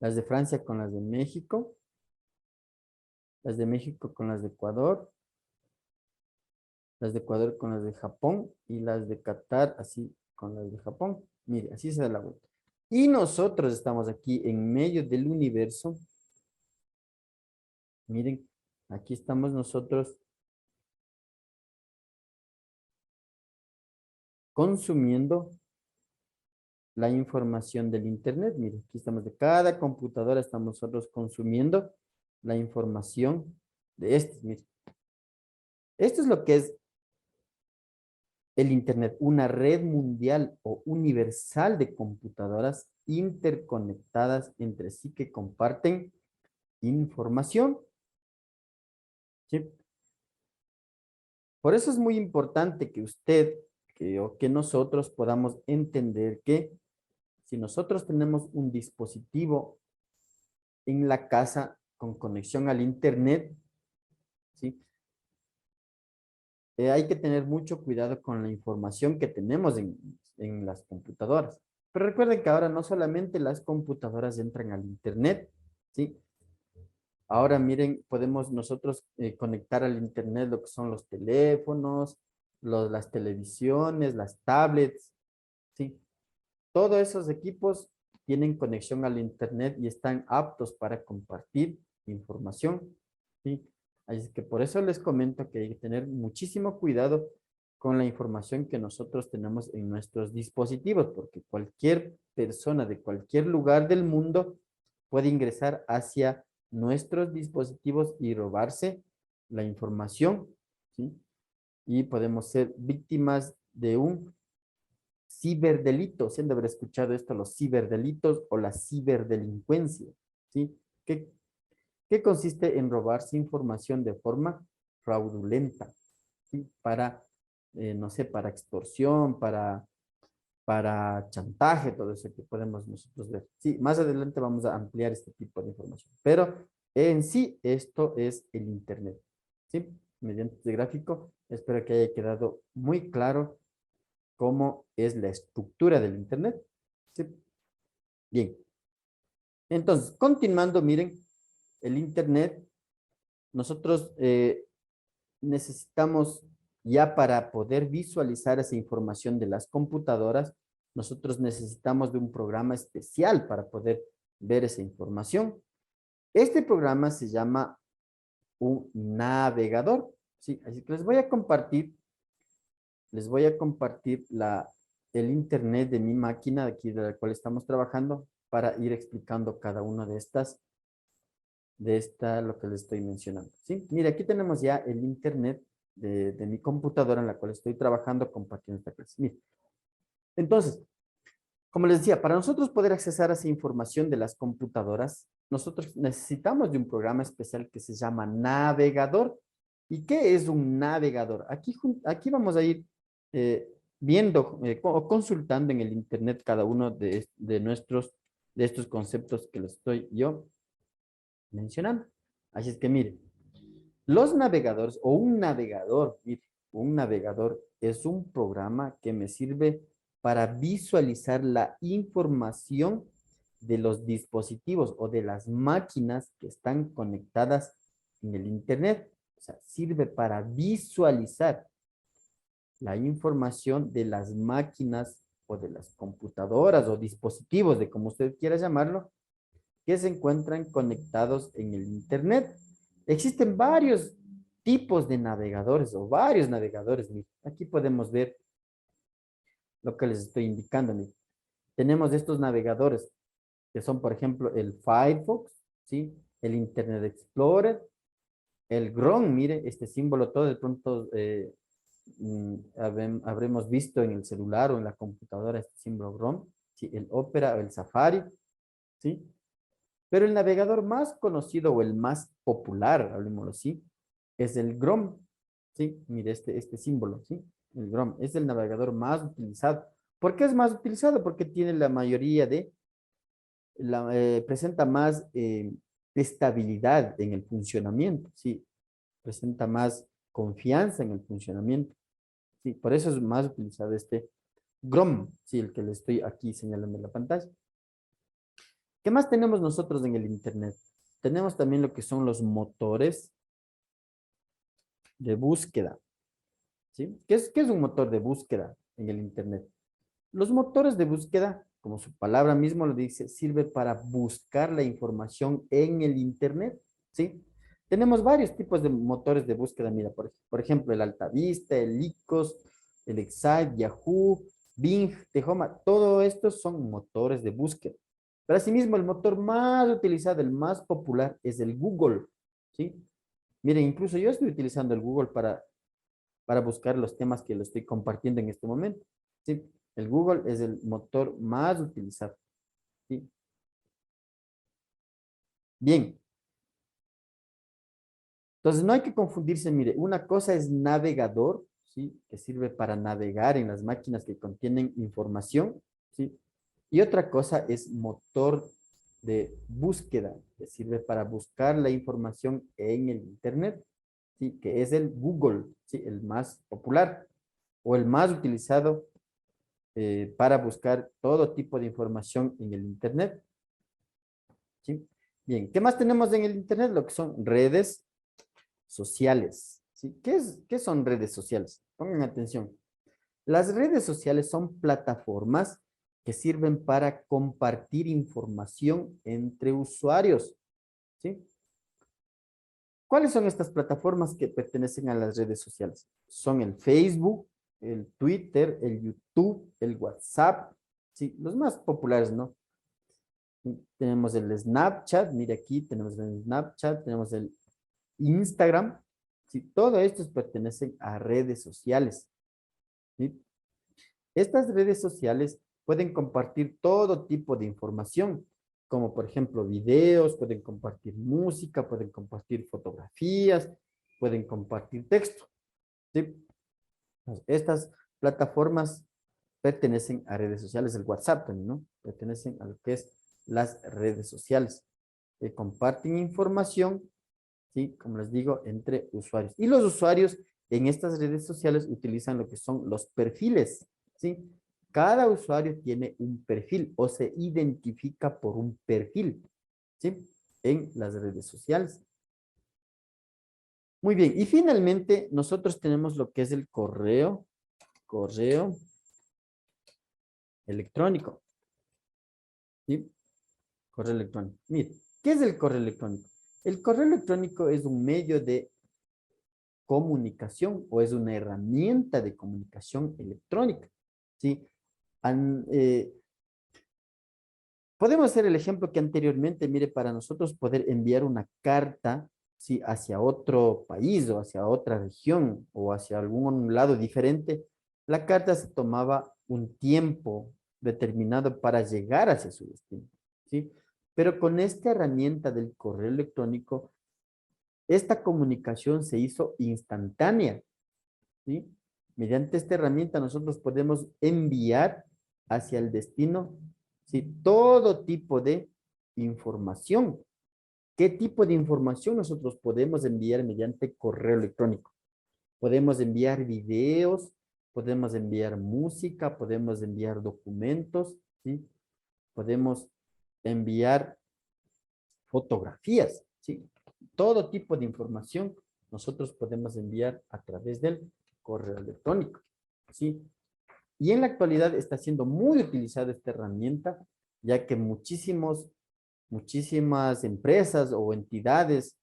las de Francia con las de México, las de México con las de Ecuador, las de Ecuador con las de Japón y las de Qatar así con las de Japón. Mire, así se da la vuelta. Y nosotros estamos aquí en medio del universo. Miren, aquí estamos nosotros consumiendo la información del Internet. Mire, aquí estamos de cada computadora, estamos nosotros consumiendo la información de este. Mire, esto es lo que es el Internet, una red mundial o universal de computadoras interconectadas entre sí que comparten información. ¿Sí? Por eso es muy importante que usted o que nosotros podamos entender que si nosotros tenemos un dispositivo en la casa con conexión al Internet, ¿sí? Hay que tener mucho cuidado con la información que tenemos en las computadoras. Pero recuerden que ahora no solamente las computadoras entran al Internet, ¿sí? Ahora miren, podemos nosotros conectar al Internet lo que son los teléfonos, las televisiones, las tablets, ¿sí? Todos esos equipos tienen conexión al Internet y están aptos para compartir información, ¿sí? Así que por eso les comento que hay que tener muchísimo cuidado con la información que nosotros tenemos en nuestros dispositivos, porque cualquier persona de cualquier lugar del mundo puede ingresar hacia nuestros dispositivos y robarse la información, ¿sí? Y podemos ser víctimas de un ciberdelito. ¿Se han de haber escuchado esto, los ciberdelitos o la ciberdelincuencia? ¿Sí? ¿Qué consiste en robarse información de forma fraudulenta? ¿Sí? Para, no sé, para extorsión, para chantaje, todo eso que podemos nosotros ver. Sí, más adelante vamos a ampliar este tipo de información. Pero en sí, esto es el Internet. ¿Sí? Mediante este gráfico, espero que haya quedado muy claro cómo es la estructura del Internet. ¿Sí? Bien. Entonces, continuando, miren, el Internet, nosotros necesitamos ya para poder visualizar esa información de las computadoras, nosotros necesitamos de un programa especial para poder ver esa información. Este programa se llama un navegador, ¿sí? Así que les voy a compartir el Internet de mi máquina, aquí de la cual estamos trabajando, para ir explicando cada una de estas, lo que les estoy mencionando, ¿sí? Mire, aquí tenemos ya el Internet de mi computadora en la cual estoy trabajando compartiendo esta clase. Mire, entonces, como les decía, para nosotros poder accesar a esa información de las computadoras, nosotros necesitamos de un programa especial que se llama navegador. ¿Y qué es un navegador? Aquí vamos a ir viendo o consultando en el Internet cada uno de estos conceptos que les estoy yo mencionando. Así es que miren, los navegadores o un navegador, mire, un navegador es un programa que me sirve para visualizar la información de los dispositivos o de las máquinas que están conectadas en el Internet. O sea, sirve para visualizar la información de las máquinas o de las computadoras o dispositivos, de como usted quiera llamarlo, que se encuentran conectados en el Internet. Existen varios tipos de navegadores o varios navegadores. Mire, aquí podemos ver lo que les estoy indicando. Mire. Tenemos estos navegadores que son, por ejemplo, el Firefox, ¿sí? El Internet Explorer, el Chrome, mire, este símbolo todo de pronto habremos visto en el celular o en la computadora este símbolo Chrome, ¿sí? El Opera o el Safari, ¿sí? Pero el navegador más conocido o el más popular, hablemoslo así, es el Chrome, ¿sí? Mire este símbolo, ¿sí? El Chrome es el navegador más utilizado. ¿Por qué es más utilizado? Porque tiene la mayoría presenta más estabilidad en el funcionamiento, ¿sí? Presenta más confianza en el funcionamiento, ¿sí? Por eso es más utilizado este Chrome, ¿sí? El que le estoy aquí señalando en la pantalla. ¿Qué más tenemos nosotros en el Internet? Tenemos también lo que son los motores de búsqueda, ¿sí? ¿Qué es un motor de búsqueda en el Internet? Los motores de búsqueda, como su palabra mismo lo dice, sirve para buscar la información en el Internet, ¿sí? Tenemos varios tipos de motores de búsqueda, mira, por ejemplo, el Altavista, el Lycos, el Excite, Yahoo, Bing, Tehoma, todo estos son motores de búsqueda. Pero asimismo, el motor más utilizado, el más popular, es el Google, ¿sí? Miren, incluso yo estoy utilizando el Google para buscar los temas que lo estoy compartiendo en este momento, ¿sí? El Google es el motor más utilizado, ¿sí? Bien, entonces no hay que confundirse, mire, una cosa es navegador, ¿sí? Que sirve para navegar en las máquinas que contienen información, ¿sí? Y otra cosa es motor de búsqueda, que sirve para buscar la información en el Internet, ¿sí? Que es el Google, ¿sí? El más popular o el más utilizado para buscar todo tipo de información en el Internet, ¿sí? Bien, ¿qué más tenemos en el Internet? Lo que son redes sociales, ¿sí? ¿Qué son redes sociales? Pongan atención. Las redes sociales son plataformas que sirven para compartir información entre usuarios, ¿sí? ¿Cuáles son estas plataformas que pertenecen a las redes sociales? Son el Facebook, el Twitter, el YouTube, el WhatsApp, ¿sí? Los más populares, ¿no? Tenemos el Snapchat, mire aquí, tenemos el Snapchat, tenemos el Instagram, ¿sí? Todo esto pertenecen a redes sociales, ¿sí? Estas redes sociales pueden compartir todo tipo de información, como por ejemplo videos, pueden compartir música, pueden compartir fotografías, pueden compartir texto, ¿sí? Estas plataformas pertenecen a redes sociales, el WhatsApp también, ¿no? Pertenecen a lo que es las redes sociales, que comparten información, ¿sí? Como les digo, entre usuarios. Y los usuarios en estas redes sociales utilizan lo que son los perfiles, ¿sí? Cada usuario tiene un perfil o se identifica por un perfil, ¿sí? En las redes sociales. Muy bien, y finalmente nosotros tenemos lo que es el correo electrónico, ¿sí? Correo electrónico. Mire, ¿qué es el correo electrónico? El correo electrónico es un medio de comunicación o es una herramienta de comunicación electrónica, ¿sí? An- eh, Podemos hacer el ejemplo que anteriormente, mire, para nosotros poder enviar una carta, ¿sí? Hacia otro país o hacia otra región o hacia algún lado diferente, la carta se tomaba un tiempo determinado para llegar hacia su destino, ¿sí? Pero con esta herramienta del correo electrónico, esta comunicación se hizo instantánea, ¿sí? Mediante esta herramienta nosotros podemos enviar hacia el destino, ¿sí? Todo tipo de información. ¿Qué tipo de información nosotros podemos enviar mediante correo electrónico? Podemos enviar videos, podemos enviar música, podemos enviar documentos, ¿sí? Podemos enviar fotografías, ¿sí? Todo tipo de información nosotros podemos enviar a través del correo electrónico, ¿sí? Y en la actualidad está siendo muy utilizada esta herramienta, ya que muchísimas empresas o entidades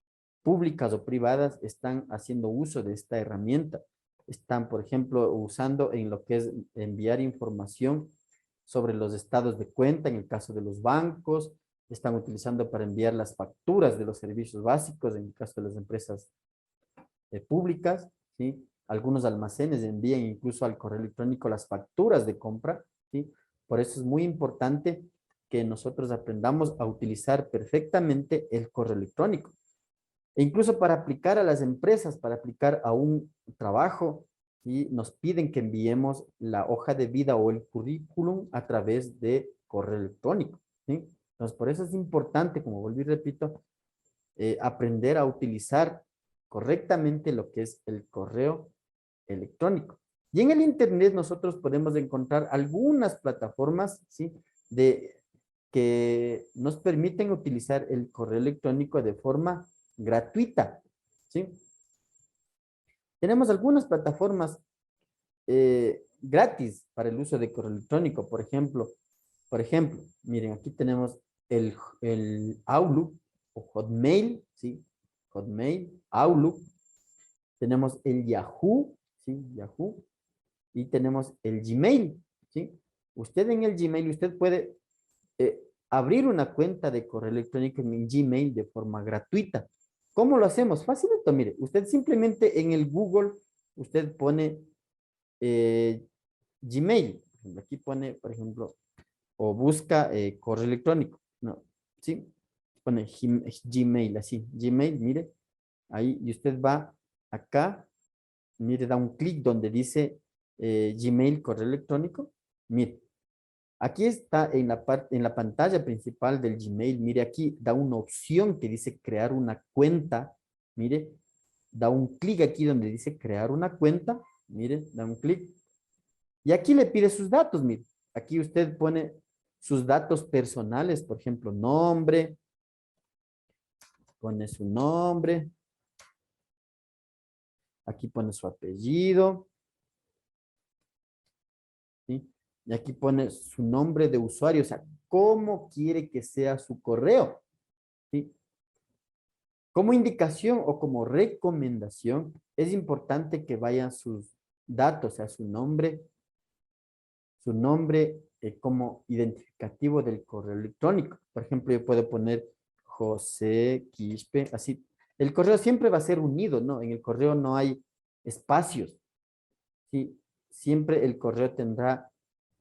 públicas o privadas están haciendo uso de esta herramienta. Están, por ejemplo, usando en lo que es enviar información sobre los estados de cuenta, en el caso de los bancos, están utilizando para enviar las facturas de los servicios básicos, en el caso de las empresas públicas, ¿sí? Algunos almacenes envían incluso al correo electrónico las facturas de compra, ¿sí? Por eso es muy importante que nosotros aprendamos a utilizar perfectamente el correo electrónico. E incluso para aplicar a las empresas, para aplicar a un trabajo, y nos piden que enviemos la hoja de vida o el currículum a través de correo electrónico, ¿sí? Entonces, por eso es importante, como volví y repito, aprender a utilizar correctamente lo que es el correo electrónico. Y en el Internet nosotros podemos encontrar algunas plataformas, ¿sí? Que nos permiten utilizar el correo electrónico de forma gratuita, ¿sí? Tenemos algunas plataformas gratis para el uso de correo electrónico. Por ejemplo, miren, aquí tenemos el Outlook o Hotmail, ¿sí? Hotmail, Outlook. Tenemos el Yahoo, ¿sí? Yahoo. Y tenemos el Gmail, ¿sí? Usted en el Gmail, usted puede abrir una cuenta de correo electrónico en Gmail de forma gratuita. ¿Cómo lo hacemos? Facilito, mire, usted simplemente en el Google, usted pone Gmail. Aquí pone, por ejemplo, o busca correo electrónico, ¿no? ¿Sí? Pone Gmail, así, Gmail, mire, ahí, y usted va acá, mire, da un clic donde dice Gmail, correo electrónico, mire, aquí está en la pantalla principal del Gmail, mire, aquí da una opción que dice crear una cuenta, mire, da un clic aquí donde dice crear una cuenta, mire, da un clic, y aquí le pide sus datos, mire. Aquí usted pone sus datos personales, por ejemplo, nombre, pone su nombre, aquí pone su apellido, ¿sí? Y aquí pone su nombre de usuario, o sea, cómo quiere que sea su correo, ¿sí? Como indicación o como recomendación, es importante que vayan sus datos, o sea, su nombre como identificativo del correo electrónico. Por ejemplo, yo puedo poner José Quispe, así. El correo siempre va a ser unido, ¿no? En el correo no hay espacios, ¿sí? Siempre el correo tendrá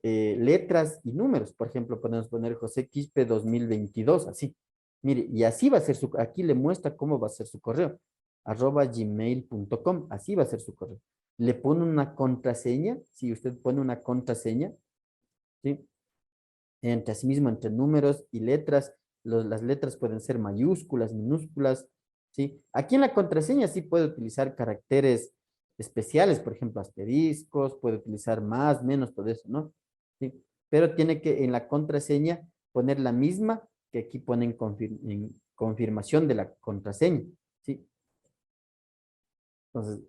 letras y números. Por ejemplo, podemos poner José Quispe 2022, así. Mire, y así va a ser aquí le muestra cómo va a ser su correo, @gmail.com, así va a ser su correo. Le pone una contraseña, si usted pone una contraseña, ¿sí? Entre asimismo, entre números y letras, las letras pueden ser mayúsculas, minúsculas, ¿sí? Aquí en la contraseña sí puede utilizar caracteres especiales, por ejemplo, asteriscos, puede utilizar más, menos, todo eso, ¿no? ¿Sí? Pero tiene que en la contraseña poner la misma que aquí pone en confirmación de la contraseña, ¿sí? Entonces,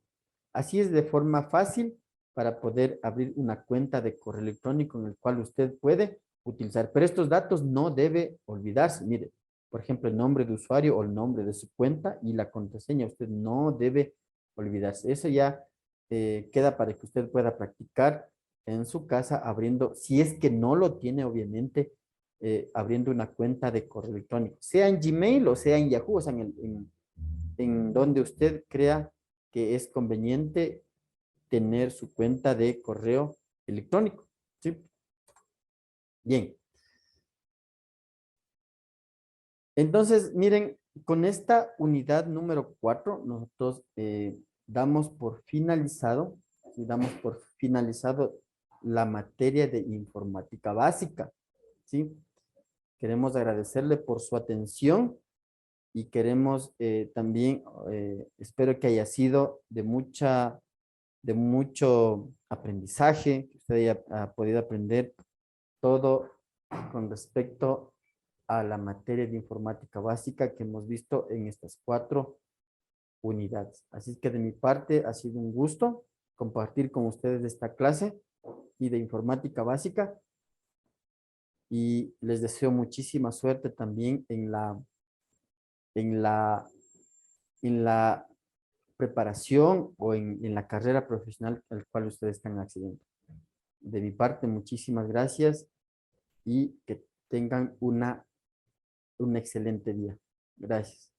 así es de forma fácil para poder abrir una cuenta de correo electrónico en el cual usted puede utilizar. Pero estos datos no debe olvidarse. Mire, por ejemplo, el nombre de usuario o el nombre de su cuenta y la contraseña. Usted no debe olvidarse. Eso ya queda para que usted pueda practicar en su casa abriendo, si es que no lo tiene, obviamente, abriendo una cuenta de correo electrónico, sea en Gmail o sea en Yahoo, o sea, en donde usted crea que es conveniente tener su cuenta de correo electrónico. ¿Sí? Bien. Entonces, miren, con esta unidad número 4, nosotros damos por finalizado, ¿sí? Damos por finalizado la materia de informática básica. ¿Sí? Queremos agradecerle por su atención y queremos también, espero que haya sido de mucho aprendizaje, que usted haya podido aprender todo con respecto a la materia de informática básica que hemos visto en estas 4 unidades. Así que de mi parte ha sido un gusto compartir con ustedes esta clase y de informática básica y les deseo muchísima suerte también en la, en la preparación o en la carrera profesional al cual ustedes están accediendo. De mi parte, muchísimas gracias y que tengan un excelente día. Gracias.